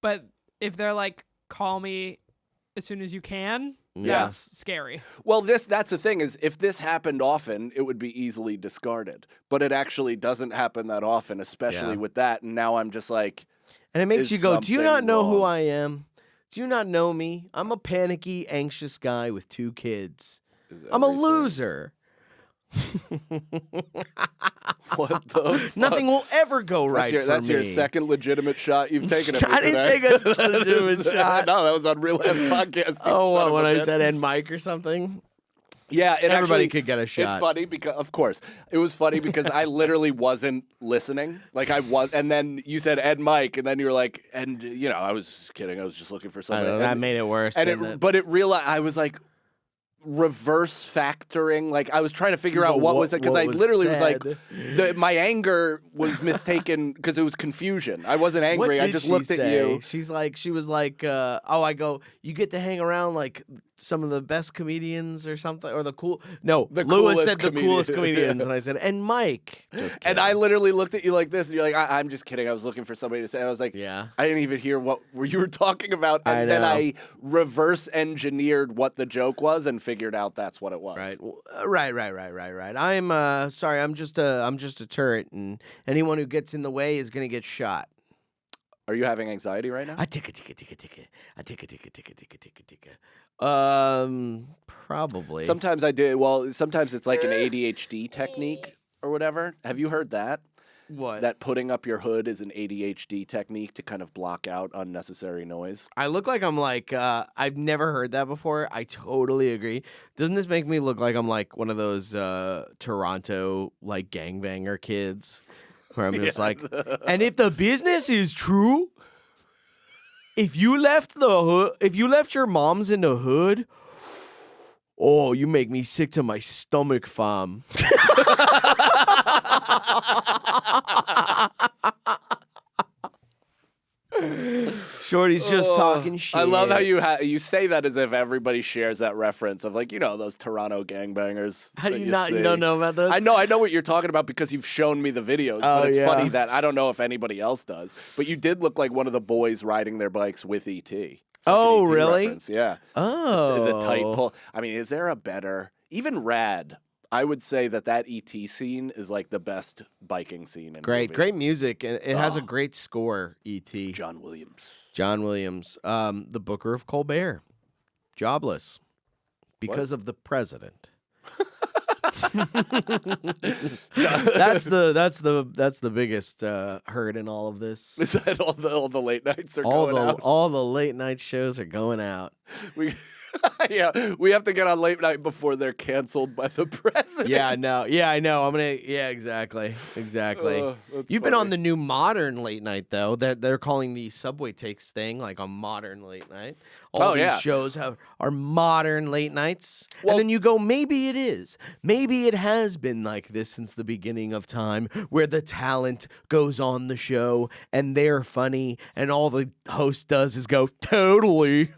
But if they're like, call me as soon as you can, that's scary. Well, that's the thing is if this happened often, it would be easily discarded. But it actually doesn't happen that often, especially with that. And now I'm just like... And it makes you go, do you not know who I am? Do you not know me? I'm a panicky, anxious guy with 2 kids. I'm a loser. What the fuck? Nothing will ever go right for me. That's your second legitimate shot you've taken at me I today. didn't take a legitimate shot. No, that was on Real Ass Podcast. Oh, when I said Ed Mike or something? Yeah, everybody could get a shot. It's funny because, of course, it was funny because I literally wasn't listening. Like I was, and then you said Ed Mike, and then you were like, and I was kidding. I was just looking for something. That made it worse. But it realized I was like reverse factoring. Like I was trying to figure out what was it because I literally was like, my anger was mistaken because it was confusion. I wasn't angry. I just looked at you. She was like, I go, you get to hang around like some of the best comedians or something, or Lewis said the coolest comedians, and I said, and Mike. Just kidding. And I literally looked at you like this, and you're like, I'm just kidding. I was looking for somebody to say. And I was like, I didn't even hear what you were talking about, and then I reverse engineered what the joke was and figured out that's what it was. Right. I'm sorry. I'm just a turret, and anyone who gets in the way is gonna get shot. Are you having anxiety right now? I tick. Probably. Sometimes I do. Well, sometimes it's like an ADHD technique or whatever. Have you heard that? What? That putting up your hood is an ADHD technique to kind of block out unnecessary noise. I look like I'm like, I've never heard that before. I totally agree. Doesn't this make me look like I'm like one of those Toronto like gangbanger kids? Where I'm just like, and if the business is true, if you left your mom's in the hood, oh, you make me sick to my stomach, fam. Shorty's just talking shit. I love how you say that as if everybody shares that reference of like, those Toronto gangbangers. How do you don't know about those? I know what you're talking about because you've shown me the videos, but it's funny that I don't know if anybody else does. But you did look like one of the boys riding their bikes with E.T. Oh, E.T. really? Reference. Yeah. Oh. The tight pull. I mean, is there a better, even Rad? I would say that E.T. scene is like the best biking scene in Great, movie. great music. It has a great score, E.T. John Williams. The Booker of Colbert. Jobless. Because of the president. That's the biggest hurt in all of this. Is that all the late nights are going out? All the late night shows are going out. We have to get on late night before they're canceled by the president. Yeah, I know. Exactly. You've been on the new modern late night though. They're calling the Subway Takes thing like a modern late night. All these shows are modern late nights. Well, and then you go, maybe it is. Maybe it has been like this since the beginning of time, where the talent goes on the show and they're funny and all the host does is go, totally.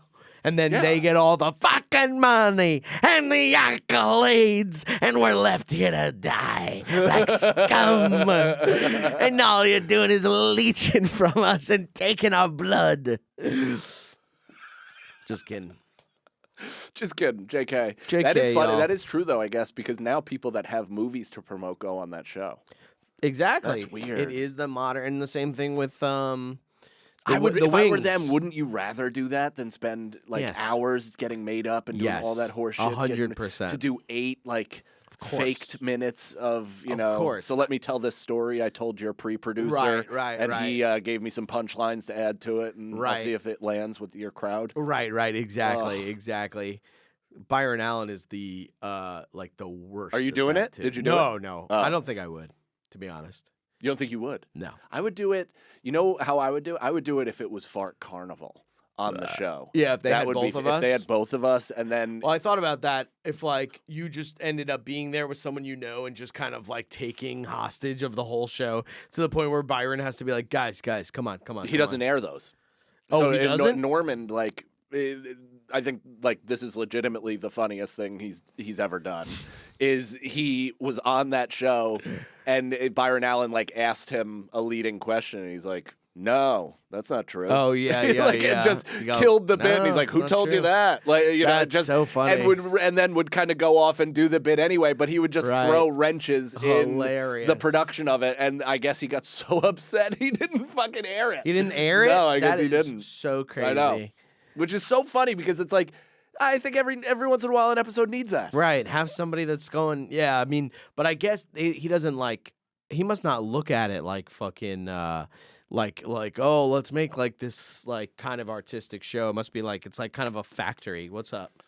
And then they get all the fucking money and the accolades, and we're left here to die like scum. And all you're doing is leeching from us and taking our blood. Just kidding. Just kidding, JK. That is funny. Y'all. That is true, though, I guess, because now people that have movies to promote go on that show. Exactly. That's weird. It is the modern, and the same thing with if I were them, wouldn't you rather do that than spend hours getting made up and doing all that horse shit? 100%. To do 8 faked minutes of course. So let me tell this story I told your pre-producer, and he gave me some punchlines to add to it, and I'll see if it lands with your crowd. Right, exactly. Byron Allen is the the worst. Are you doing it? Did you do it? No. I don't think I would, to be honest. You don't think you would? No. I would do it. You know how I would do it? I would do it if it was Fart Carnival on the show. Yeah, if they had both of us. If they had both of us, and then... Well, I thought about that. If, you just ended up being there with someone you know and just kind of, taking hostage of the whole show to the point where Byron has to be like, guys, come on. He doesn't air those. Oh, he doesn't? Norman, I think this is legitimately the funniest thing he's ever done. Is he was on that show, and Byron Allen asked him a leading question, and he's like, "No, that's not true." Oh yeah. And just killed the bit. And he's like, "Who told you that?" That's so funny. And then would kind of go off and do the bit anyway, but he would just throw wrenches in the production of it. And I guess he got so upset he didn't fucking air it. He didn't air it? No, I guess he didn't. So crazy. I know. Which is so funny because it's I think every once in a while an episode needs that. Right. Have somebody that's going, but I guess he doesn't he must not look at it like fucking, oh, let's make this kind of artistic show. It must be it's kind of a factory. What's up?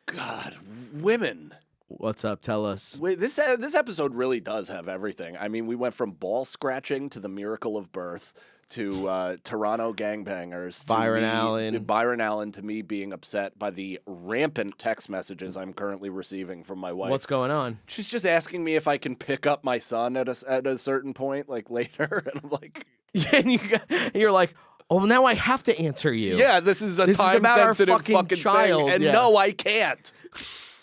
God, women. What's up? Tell us. Wait, this episode really does have everything. I mean, we went from ball scratching to the miracle of birth to Toronto gangbangers. Byron Allen to me being upset by the rampant text messages I'm currently receiving from my wife. What's going on? She's just asking me if I can pick up my son at a certain point, later, and I'm like, and you're like, oh, now I have to answer you. Yeah, this is a time-sensitive fucking child thing, and no, I can't.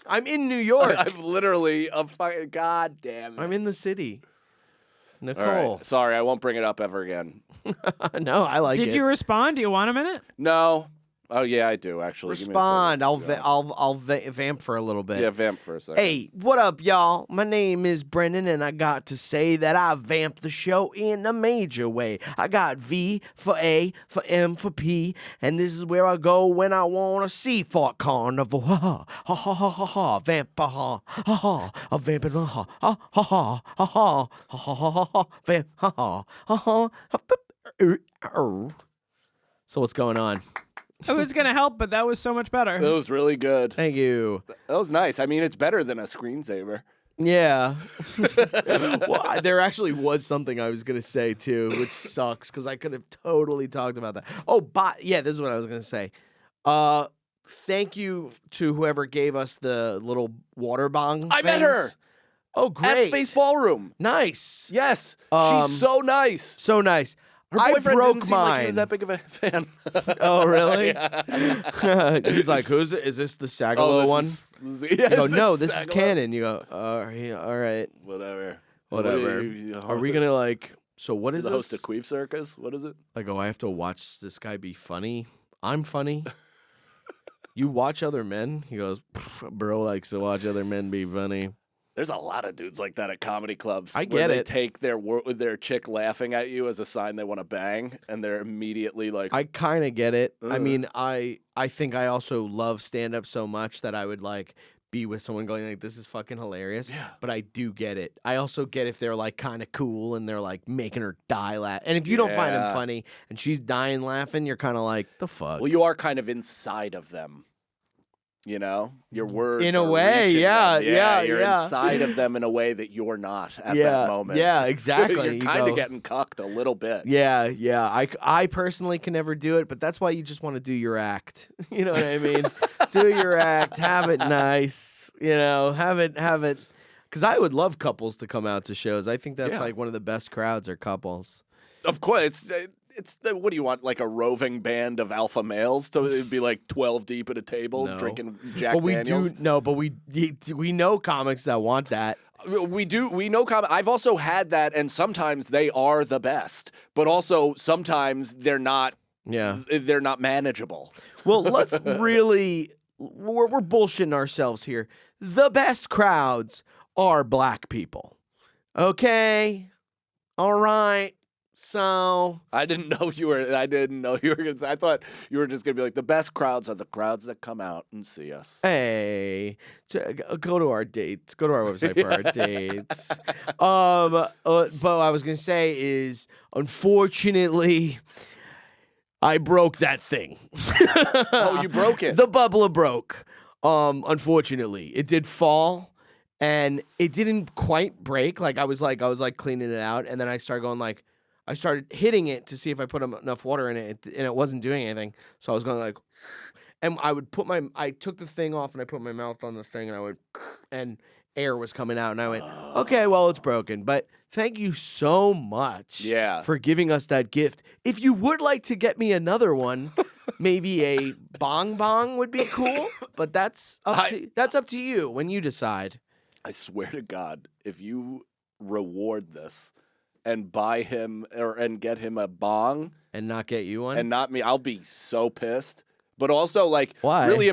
I'm in New York. I'm literally a fucking goddamn. I'm in the city. Nicole. All right. Sorry, I won't bring it up ever again. No, I like it. Did you respond? Do you want a minute? No. Oh yeah, I do actually. Respond. I'll vamp for a little bit. Yeah, vamp for a second. Hey, what up, y'all? My name is Brendan, and I got to say that I vamped the show in a major way. I got V for A, for M for P, and this is where I go when I want to see Fart Carnival. Ha ha ha ha ha ha. Vamp ha ha ha ha. A vamping ha ha ha ha ha ha ha ha ha ha ha. Vamp ha ha ha ha. So what's going on? I was going to help, but that was so much better. It was really good. Thank you. That was nice. I mean, it's better than a screensaver. Yeah. Well, there actually was something I was going to say, too, which sucks because I could have totally talked about that. Oh, this is what I was going to say. Thank you to whoever gave us the little water bong I met her. Oh, great. At Space Ballroom. Nice. Yes. She's so nice. So nice. Her boyfriend broke didn't seem mine. like he was that big of a fan. Oh, really? He's like, who's it? Is this the Sagalow one? You go, no, this is Cannon. You go, all right. Whatever. Are we going to so what is this? The host of Queef Circus? What is it? I go, I have to watch this guy be funny. I'm funny. You watch other men? He goes, bro likes to watch other men be funny. There's a lot of dudes like that at comedy clubs. I get where they it. take their chick laughing at you as a sign they want to bang, and they're immediately like, I kind of get it. Ugh. I mean, I think I also love stand-up so much that I would like be with someone going like, this is fucking hilarious. Yeah. But I do get it. I also get if they're like kind of cool and they're like making her die laugh. And if you don't find them funny and she's dying laughing, you're kind of like, the fuck. well, you are kind of inside of them. You know, your words In a are way, reaching yeah, them. yeah, You're yeah. inside of them in a way that you're not at yeah, that moment. Yeah, exactly. You're kind of getting cucked a little bit. Yeah. I personally can never do it, but that's why you just want to do your act. You know what I mean? Do your act, have it nice. You know, have it. Because I would love couples to come out to shows. I think that's like one of the best crowds are couples. Of course, what do you want? Like a roving band of alpha males to it'd be like 12 deep at a table drinking Jack Daniels. But we know comics that want that. We know I've also had that, and sometimes they are the best, but also sometimes they're not. Yeah, they're not manageable. Well, let's really we're bullshitting ourselves here. The best crowds are black people. Okay, all right. So I didn't know you were gonna say. I thought you were just gonna be like, the best crowds are the crowds that come out and see us. Hey, go to our dates. Go to our website for our dates. But what I was gonna say is, unfortunately, I broke that thing. Oh, you broke it. The bubble broke. Unfortunately, it did fall, and it didn't quite break. Like I was cleaning it out, and then I started going like. I started hitting it to see if I put enough water in it, and it wasn't doing anything. So I was going like, and I took the thing off and I put my mouth on the thing, and air was coming out, and I went, okay, well, it's broken. But thank you so much for giving us that gift. If you would like to get me another one, maybe a bong would be cool, but that's up to you when you decide. I swear to God, if you reward this, and buy him and get him a bong and not get you one and not me, I'll be so pissed. But also, like, why? Really,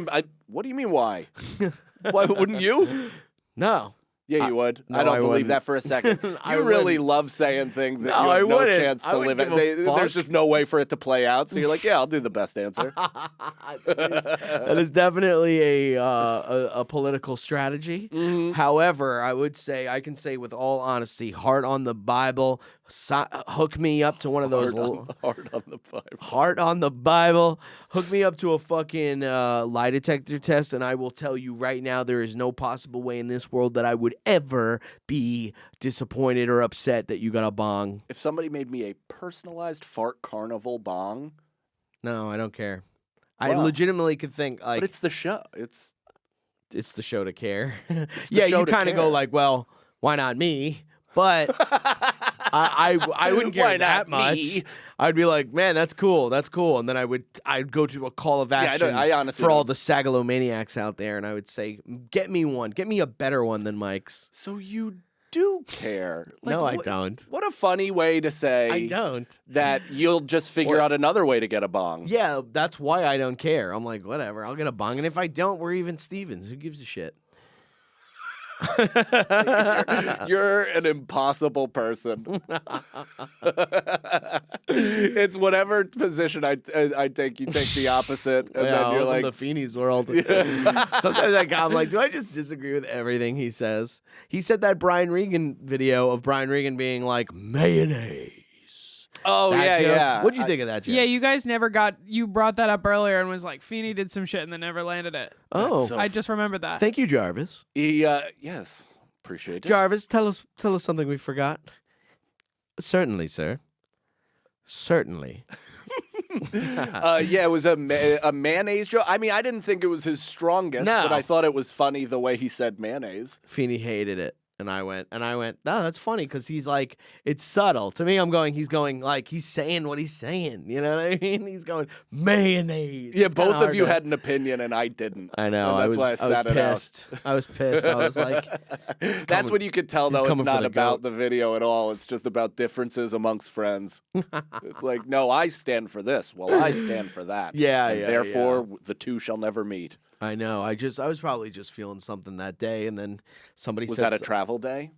what do you mean why? Why wouldn't you? No. Yeah, you would. No, I don't I believe wouldn't. that for a second. I You really wouldn't. love saying things that No, you have I no wouldn't. chance I to wouldn't live give a it. fuck. There's just no way for it to play out. So you're like, yeah, I'll do the best answer. That is definitely a political strategy. Mm-hmm. However, I can say with all honesty, heart on the Bible, hook me up to one of those. Hard on the Bible. Heart on the Bible. Hook me up to a fucking lie detector test, and I will tell you right now, there is no possible way in this world that I would ever be disappointed or upset that you got a bong. If somebody made me a personalized Fart Carnival bong, No, I don't care. I Wow. legitimately could think like but it's the show. It's the show to care. the Yeah, show you to kind of go care. like, well, why not me? But I wouldn't care Why that not much. me? I'd be like, man, that's cool, and then I'd go to a call of action I honestly for all don't. the Sagalow maniacs out there, and I would say, get me a better one than Mike's. So you do care. No, I don't. What a funny way to say I don't. that you'll just figure out another way to get a bong. Yeah, that's why I don't care. I'm like, whatever, I'll get a bong, and if I don't, we're even Stevens. Who gives a shit? You're an impossible person. It's whatever position I take, you take the opposite, and then you're like, the Feeney's world. Sometimes I'm like, do I just disagree with everything he says? He said that Brian Regan video of Brian Regan being like mayonnaise. oh That yeah, joke. yeah. What'd you think of that joke? Yeah, you guys never you brought that up earlier and was like, Feeney did some shit and then never landed it. Oh, so I just remembered that. thank you, Jarvis. Yes, appreciate it. Jarvis, tell us something we forgot. Certainly, sir. Certainly. Yeah, it was a mayonnaise joke. I mean, I didn't think it was his strongest, No. but I thought it was funny the way he said mayonnaise. Feeney hated it. And I went, no, that's funny because he's like, it's subtle. To me, he's going like, he's saying what he's saying. You know what I mean? He's going, mayonnaise. Yeah, It's kinda both of hard you to- had an opinion and I didn't. I know. And I that's why I sat it out. pissed. I was pissed. I was like, That's when you could tell, he's though, it's coming for not the about goat. the video at all. It's just about differences amongst friends. It's like, no, I stand for this. Well, I stand for that. Yeah, and yeah, therefore, the two shall never meet. I know. I was probably just feeling something that day, and then somebody Was said... that a travel day?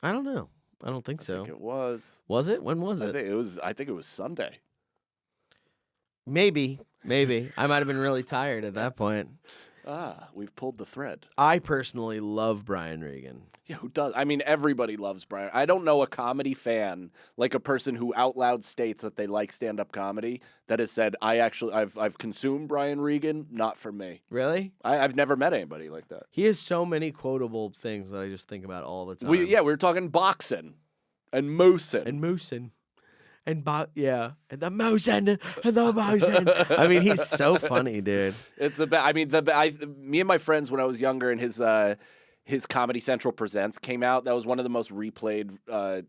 I don't know. I don't think so. I think it was. Was it? When was it? I think it was Sunday. Maybe. I might have been really tired at that point. We've pulled the thread. I personally love Brian Regan. Yeah, who does? I mean, everybody loves Brian. I don't know a comedy fan, like a person who out loud states that they like stand-up comedy, that has said, I've consumed Brian Regan, not for me. Really? I've never met anybody like that. He has so many quotable things that I just think about all the time. We were talking boxing and moosing. And moosing. And the moosing, and the moosing. I mean, he's so funny, dude. It's the best. I mean, me and my friends when I was younger, and his Comedy Central Presents came out. That was one of the most replayed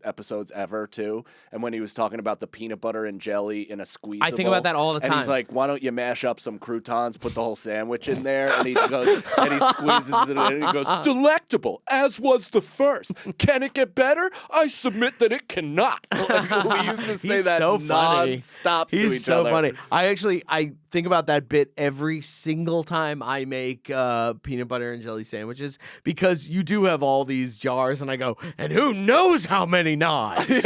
episodes ever, too. And when he was talking about the peanut butter and jelly in a squeezable. I think about that all the time. And he's like, why don't you mash up some croutons, put the whole sandwich in there? And he goes, and he squeezes it in, and he goes, delectable, as was the first. Can it get better? I submit that it cannot. Like, we used to say that so funny. nonstop to each other. He's so funny. I think about that bit every single time I make peanut butter and jelly sandwiches, because you do have all these jars, and I go, and who knows how many knives?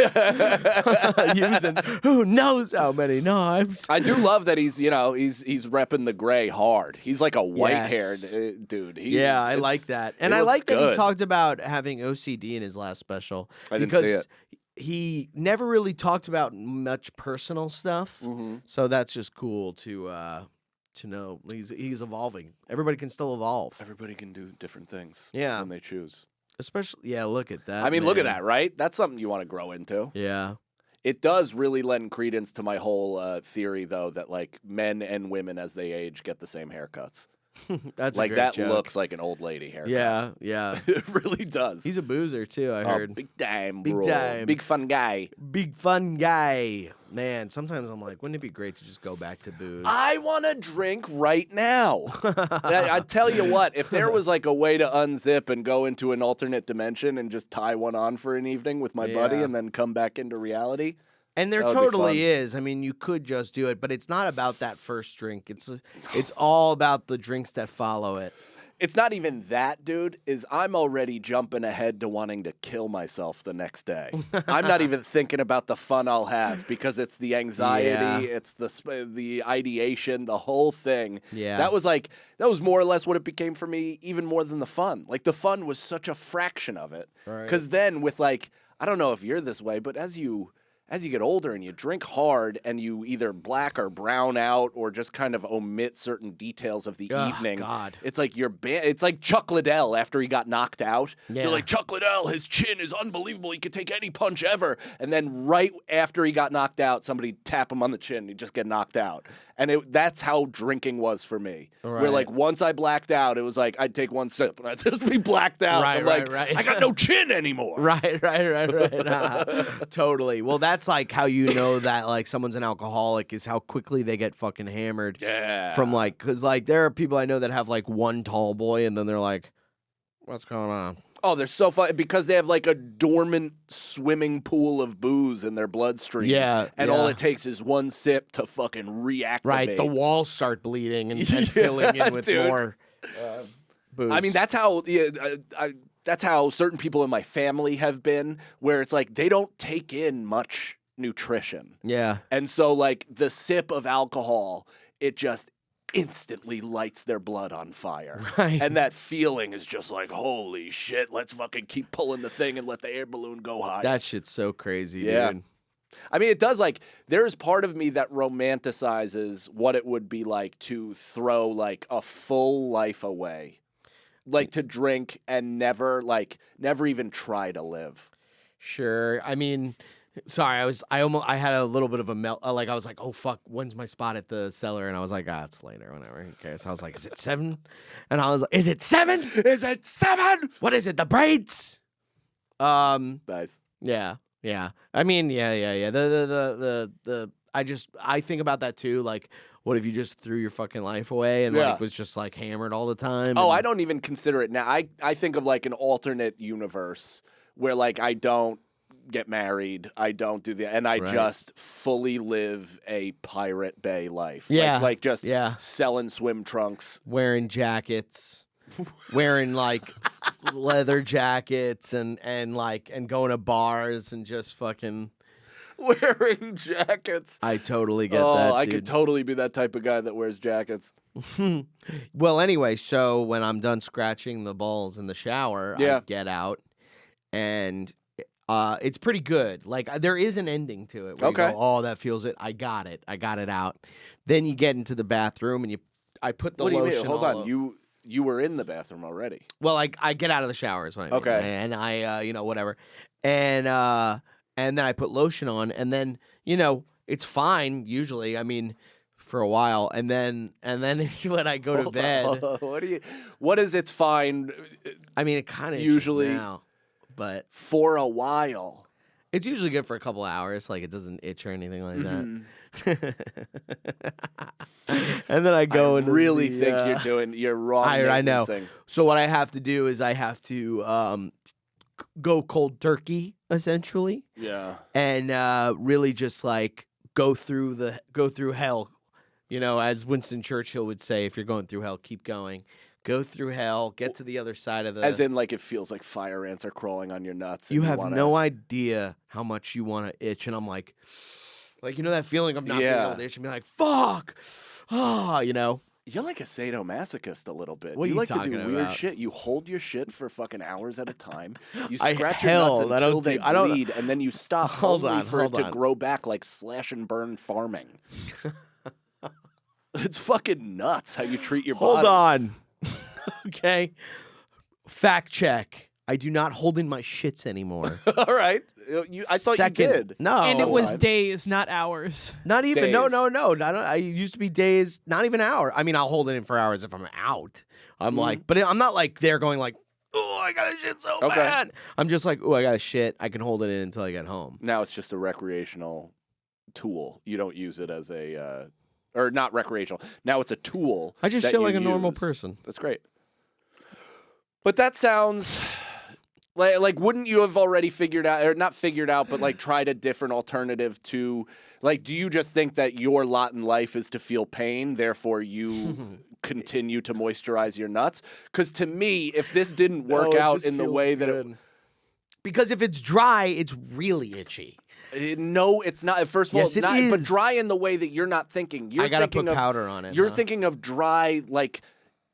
Who knows how many knives? I do love that he's repping the gray hard. He's like a white-haired dude. I like that. And I like that he talked about having OCD in his last special. I didn't see it. He never really talked about much personal stuff, so that's just cool to know he's evolving. Everybody can still evolve. Everybody can do different things. Yeah, when they choose. Especially, look at that. I mean, man. look at that, right? That's something you want to grow into. Yeah. It does really lend credence to my whole theory, though, that like men and women as they age get the same haircuts. That's like a great that joke. Looks like an old lady haircut. Yeah. It really does. He's a boozer too, I heard. Big time, Big bro. time. Big fun guy. Big fun guy. Man, sometimes I'm like, wouldn't it be great to just go back to booze? I want to drink right now. I tell you what, if there was like a way to unzip and go into an alternate dimension and just tie one on for an evening with my buddy and then come back into reality. And there totally is. I mean, you could just do it, but it's not about that first drink. It's all about the drinks that follow it. It's not even that, dude. I'm already jumping ahead to wanting to kill myself the next day. I'm not even thinking about the fun I'll have, because it's the anxiety, it's the ideation, the whole thing. Yeah. That was more or less what it became for me, even more than the fun. Like, the fun was such a fraction of it. Because then with like, I don't know if you're this way, but as you get older and you drink hard and you either black or brown out or just kind of omit certain details of the evening, God. it's like it's like Chuck Liddell after he got knocked out. Yeah. They're like, Chuck Liddell, his chin is unbelievable. He could take any punch ever. And then right after he got knocked out, somebody tap him on the chin and he'd just get knocked out. And that's how drinking was for me. Right. Where like once I blacked out, it was like I'd take one sip and I'd just be blacked out. Right. I got no chin anymore. Right. Totally. Well, that's like how you know that like someone's an alcoholic is how quickly they get fucking hammered. Yeah. From like, because like there are people I know that have like one tall boy and then they're like, what's going on? Oh, they're so fun because they have like a dormant swimming pool of booze in their bloodstream. Yeah. And all it takes is one sip to fucking reactivate. Right. The walls start bleeding and filling in with more booze. I mean, that's how that's how certain people in my family have been, where it's like they don't take in much nutrition. Yeah. And so like the sip of alcohol, it just instantly lights their blood on fire. Right. And that feeling is just like, holy shit, let's fucking keep pulling the thing and let the air balloon go high. That shit's so crazy, dude. I mean, it does, like, there's part of me that romanticizes what it would be like to throw, like, a full life away. Like, to drink and never even try to live. Sure. I mean, sorry, I had a little bit of a melt. Like, I was like, oh, fuck, when's my spot at the cellar? And I was like, it's later, whatever. Who cares? I was like, is it 7? And I was like, is it 7? Is it 7? What is it, the braids? Nice. Yeah. I mean, yeah. I think about that too. Like, what if you just threw your fucking life away and like was just like hammered all the time? Oh, I don't even consider it now. I think of like an alternate universe where like I don't get married. I don't do that. And I just fully live a Pirate Bay life. Yeah. Like just selling swim trunks. Wearing jackets. Wearing like leather jackets and going to bars and just fucking wearing jackets. I totally get that, dude. I could totally be that type of guy that wears jackets. Well, anyway, so when I'm done scratching the balls in the shower, I get out, and it's pretty good. Like, there is an ending to it. Where you go, oh, that feels it. I got it out. Then you get into the bathroom, and I put the lotion. What do you mean? Hold on. Over. You were in the bathroom already. Well, I get out of the shower is what I mean. Okay. And I, whatever. And then I put lotion on, and then, it's fine usually. I mean, for a while, and then when I go to bed, what is it's fine? I mean, it kind of usually now, but for a while, it's usually good for a couple hours. Like it doesn't itch or anything like that. And then I go and really think you're wrong. I know. So what I have to do is I have to go cold turkey essentially. Yeah. And really just like go through hell. As Winston Churchill would say, if you're going through hell, keep going. Go through hell, get to the other side of the... As in, like, it feels like fire ants are crawling on your nuts. You have no idea how much you want to itch. And I'm like, that feeling of not being able to itch and be like, fuck! You're like a sadomasochist a little bit. What are you like talking to do about? weird shit. You hold your shit for fucking hours at a time. You scratch your nuts until they bleed, and then you stop for it to grow back like slash and burn farming. It's fucking nuts how you treat your body. Hold on. Okay. Fact check. I do not hold in my shits anymore. All right. I thought you did. No. And it was days, not hours. Not even. Days. No. I used to be days, not even hour. I mean, I'll hold it in for hours if I'm out. I'm like, but I'm not like there going like, oh, I got to shit so bad. I'm just like, oh, I got to shit. I can hold it in until I get home. Now it's just a recreational tool. You don't use it as a... or not recreational. Now it's a tool. I just shit like a normal person. That's great. But that sounds like wouldn't you have already figured out, or not figured out, but like tried a different alternative to, like, do you just think that your lot in life is to feel pain, therefore you continue to moisturize your nuts? Because to me, if this didn't work out in the way that it... Because if it's dry, it's really itchy. No, it's not. First of all, it's not. Is. But dry in the way that you're not thinking. I gotta put powder on it. You're thinking of dry like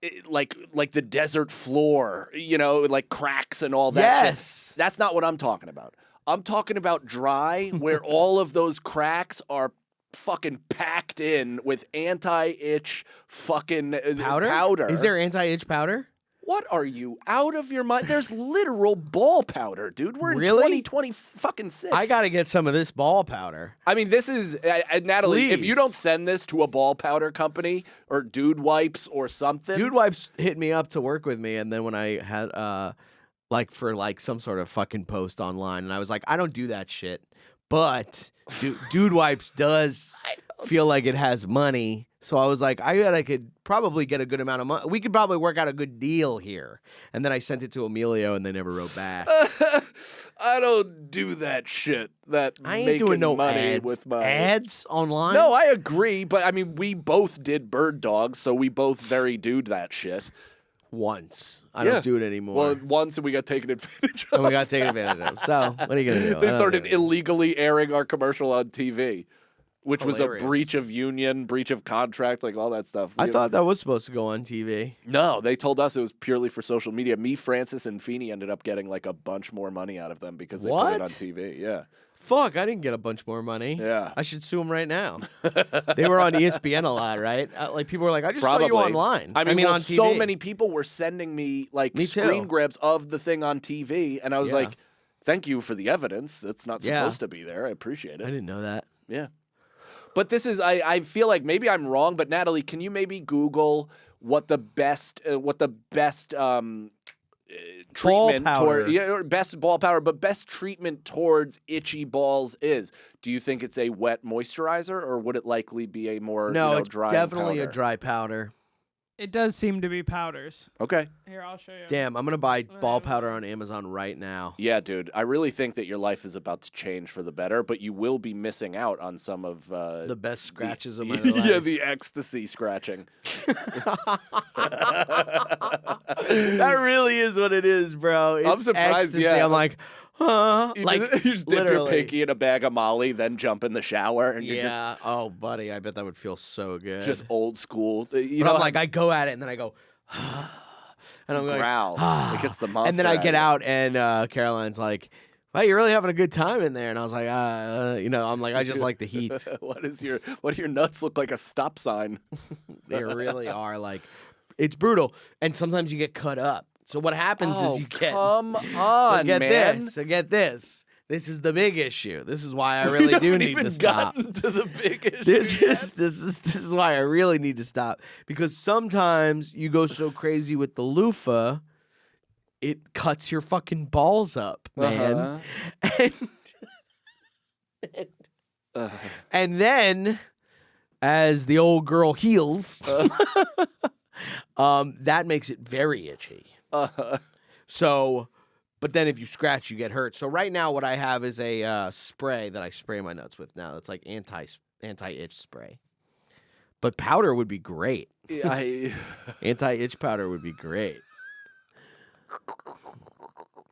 the desert floor, like cracks and all that. Yes. Shit. That's not what I'm talking about. I'm talking about dry where all of those cracks are fucking packed in with anti-itch fucking powder. Is there anti-itch powder? What are you, out of your mind? There's literal ball powder, dude. We're in 2020 fucking 6. I got to get some of this ball powder. I mean, this is, Natalie, Please. If you don't send this to a ball powder company or Dude Wipes or something. Dude Wipes hit me up to work with me, and then when I had, for some sort of fucking post online, and I was like, I don't do that shit. But Dude Wipes does feel like it has money. So I was like, I could probably get a good amount of money. We could probably work out a good deal here. And then I sent it to Emilio, and they never wrote back. I don't do that shit. I ain't doing no money ads. With my ads online. No, I agree. But I mean, we both did Bird Dogs, so we both very dude that shit. Once. I don't do it anymore. Well, once, and we got taken advantage of. And we got taken advantage of. So, what are you going to do? They started illegally airing our commercial on TV. Which Hilarious. Was a breach of union, breach of contract, like all that stuff. I thought that was supposed to go on TV. No, they told us it was purely for social media. Me, Francis, and Feeney ended up getting like a bunch more money out of them because they put it on TV. Yeah. Fuck, I didn't get a bunch more money. Yeah. I should sue them right now. They were on ESPN a lot, right? Like people were like, I just saw you online. I mean on TV. So many people were sending me like screen grabs of the thing on TV, and I was like, thank you for the evidence. It's not supposed to be there. I appreciate it. I didn't know that. Yeah. But this is, I feel like maybe I'm wrong, but Natalie, can you maybe Google what the best treatment toward best ball powder, but best treatment towards itchy balls is? Do you think it's a wet moisturizer, or would it likely be a more it's dry definitely powder? a dry powder. It does seem to be powders. Okay. Here, I'll show you. Damn, I'm going to buy ball powder on Amazon right now. Yeah, dude. I really think that your life is about to change for the better, but you will be missing out on some of the best scratches of my life. Yeah, the ecstasy scratching. That really is what it is, bro. It's I'm surprised, ecstasy. yeah. I'm like, huh? Like, you just dip your literally. pinky in a bag of Molly, then jump in the shower, and you're Yeah. Oh, buddy, I bet that would feel so good. just old school. You know, I'm like, I go at it, and then I go, and I'm going, growl. It gets the monster. and then I out get of out, and Caroline's like, "Wow, you're really having a good time in there." And I was like, I'm like, I just like the heat. it. What do your nuts look like a stop sign? They really are like, it's brutal, and sometimes you get cut up. So what happens is you get. Come on, So get man. this. So get this. This is the big issue. This is why I really do need to stop. Gotten to the big issue This yet. is why I really need to stop, because sometimes you go so crazy with the loofah, it cuts your fucking balls up, man. And then, as the old girl heals, that makes it very itchy. So, but then if you scratch, you get hurt. So right now, what I have is a spray that I spray my nuts with now. It's like anti-itch spray. But powder would be great. Anti-itch powder would be great.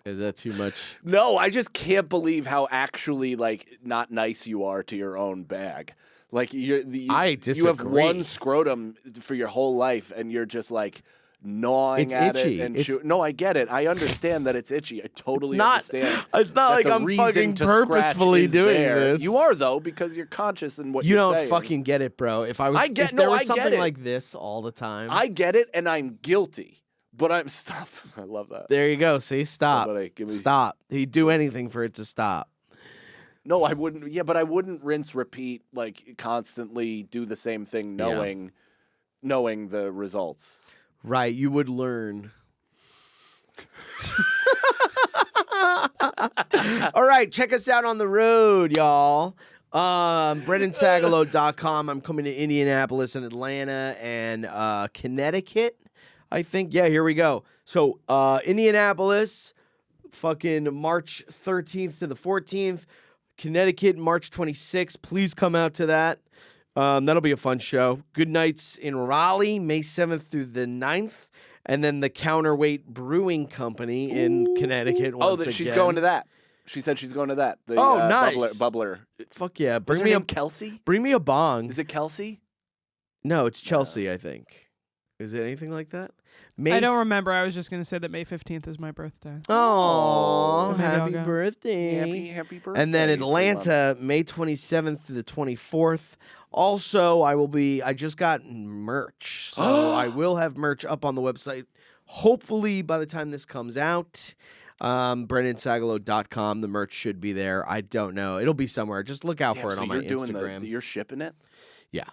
Is that too much? No, I just can't believe how actually like not nice you are to your own bag. Like you have disagree. one scrotum for your whole life, and you're just like gnawing It's at itchy. it and It's- No, I get it. I understand that it's itchy. I totally understand. It's not that like the I'm reason fucking to scratch purposefully is doing there. this. You are though, because you're conscious in what You you're don't saying. fucking get it, bro. If I was, I get- if there no, was I get something it. like this all the time. I get it, and I'm guilty. But I'm stop. I love that. There you go. See, stop. Somebody give me- Stop. He'd do anything for it to stop. No, I wouldn't. Yeah, but I wouldn't rinse, repeat, like constantly do the same thing, knowing the results. Right. You would learn. All right. Check us out on the road, y'all. BrendanSagalow.com. I'm coming to Indianapolis and Atlanta and Connecticut, I think. Yeah, here we go. So, Indianapolis, fucking March 13th to the 14th. Connecticut, March 26th. Please come out to that. That'll be a fun show. Good Nights in Raleigh, May 7th through the 9th. And then the Counterweight Brewing Company in Connecticut once again. She's going to that. She said she's going to that. The, nice. Bubbler. Fuck yeah. Bring me Kelsey? Bring me a bong. Is it Kelsey? No, it's Chelsea, I think. Is it anything like that? I don't remember. I was just going to say that May 15th is my birthday. Oh, So maybe I'll happy go. birthday. Happy birthday. And then Atlanta, May 27th to the 24th. Also, I just got merch. So I will have merch up on the website. Hopefully by the time this comes out. BrendanSagalow.com. The merch should be there. I don't know. It'll be somewhere. Just look out for it on my Instagram. You're shipping it? Yeah.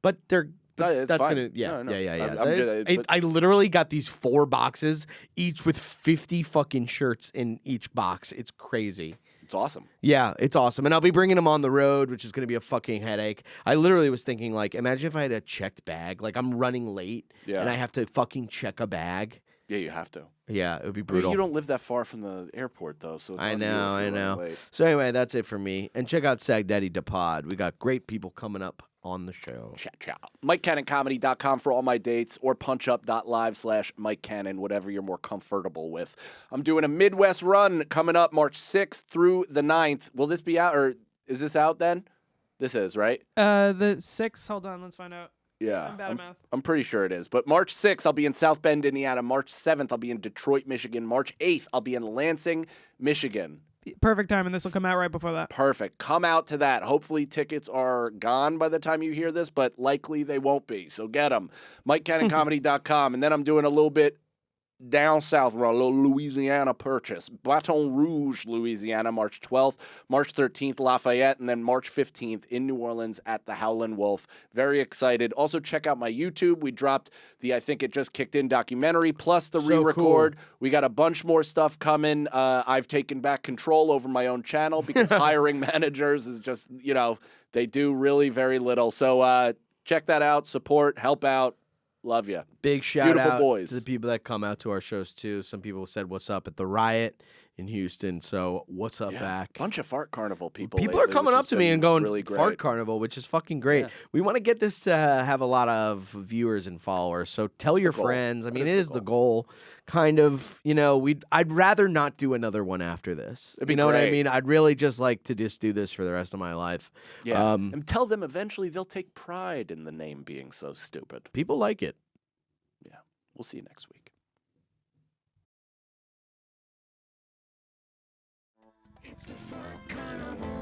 But they're No, it's that's fine. gonna No, no. yeah. I'm just- I literally got these 4 boxes, each with 50 fucking shirts in each box. It's crazy. It's awesome. Yeah, it's awesome. And I'll be bringing them on the road, which is going to be a fucking headache. I literally was thinking, like, imagine if I had a checked bag. Like, I'm running late, and I have to fucking check a bag. Yeah, you have to. Yeah, it would be Well, brutal. you don't live that far from the airport, though, so it's I on you if know, you're I running know. late. So anyway, that's it for me. And check out Sag Daddy Da Pod. We got great people coming up on the show. Ciao. MikeCannonComedy.com for all my dates, or punchup.live/Mike Cannon, whatever you're more comfortable with. I'm doing a Midwest run coming up March 6th through the 9th. Will this be out, or is this out then? This is, right? The 6th. Hold on. Let's find out. Yeah. I'm bad at math. I'm pretty sure it is. But March 6th, I'll be in South Bend, Indiana. March 7th, I'll be in Detroit, Michigan. March 8th, I'll be in Lansing, Michigan. Perfect time, and this will come out right before that. Perfect. Come out to that. Hopefully tickets are gone by the time you hear this, but likely they won't be. So get them. MikeCannonComedy.com. And then I'm doing a little bit down south, a little Louisiana purchase. Baton Rouge, Louisiana, March 12th. March 13th, Lafayette. And then March 15th in New Orleans at the Howlin' Wolf. Very excited. Also, check out my YouTube. We dropped the I Think It Just Kicked In documentary, plus the re-record. Cool. We got a bunch more stuff coming. I've taken back control over my own channel because hiring managers is just, they do really very little. So check that out. Support, help out. Love you. Big shout Beautiful out boys. to the people that come out to our shows, too. Some people said, what's up at the Riot in Houston. So what's up back? Bunch of Fart Carnival people. People lately, are coming up to me and going, really great. Fart Carnival, which is fucking great. Yeah. We want to get this to have a lot of viewers and followers. So tell your friends. I mean, it is the goal. Kind of, I'd rather not do another one after this. It'd be what I great. mean? I'd really just like to just do this for the rest of my life. Yeah. And tell them eventually they'll take pride in the name being so stupid. People like it. Yeah. We'll see you next week. It's a fart carnival.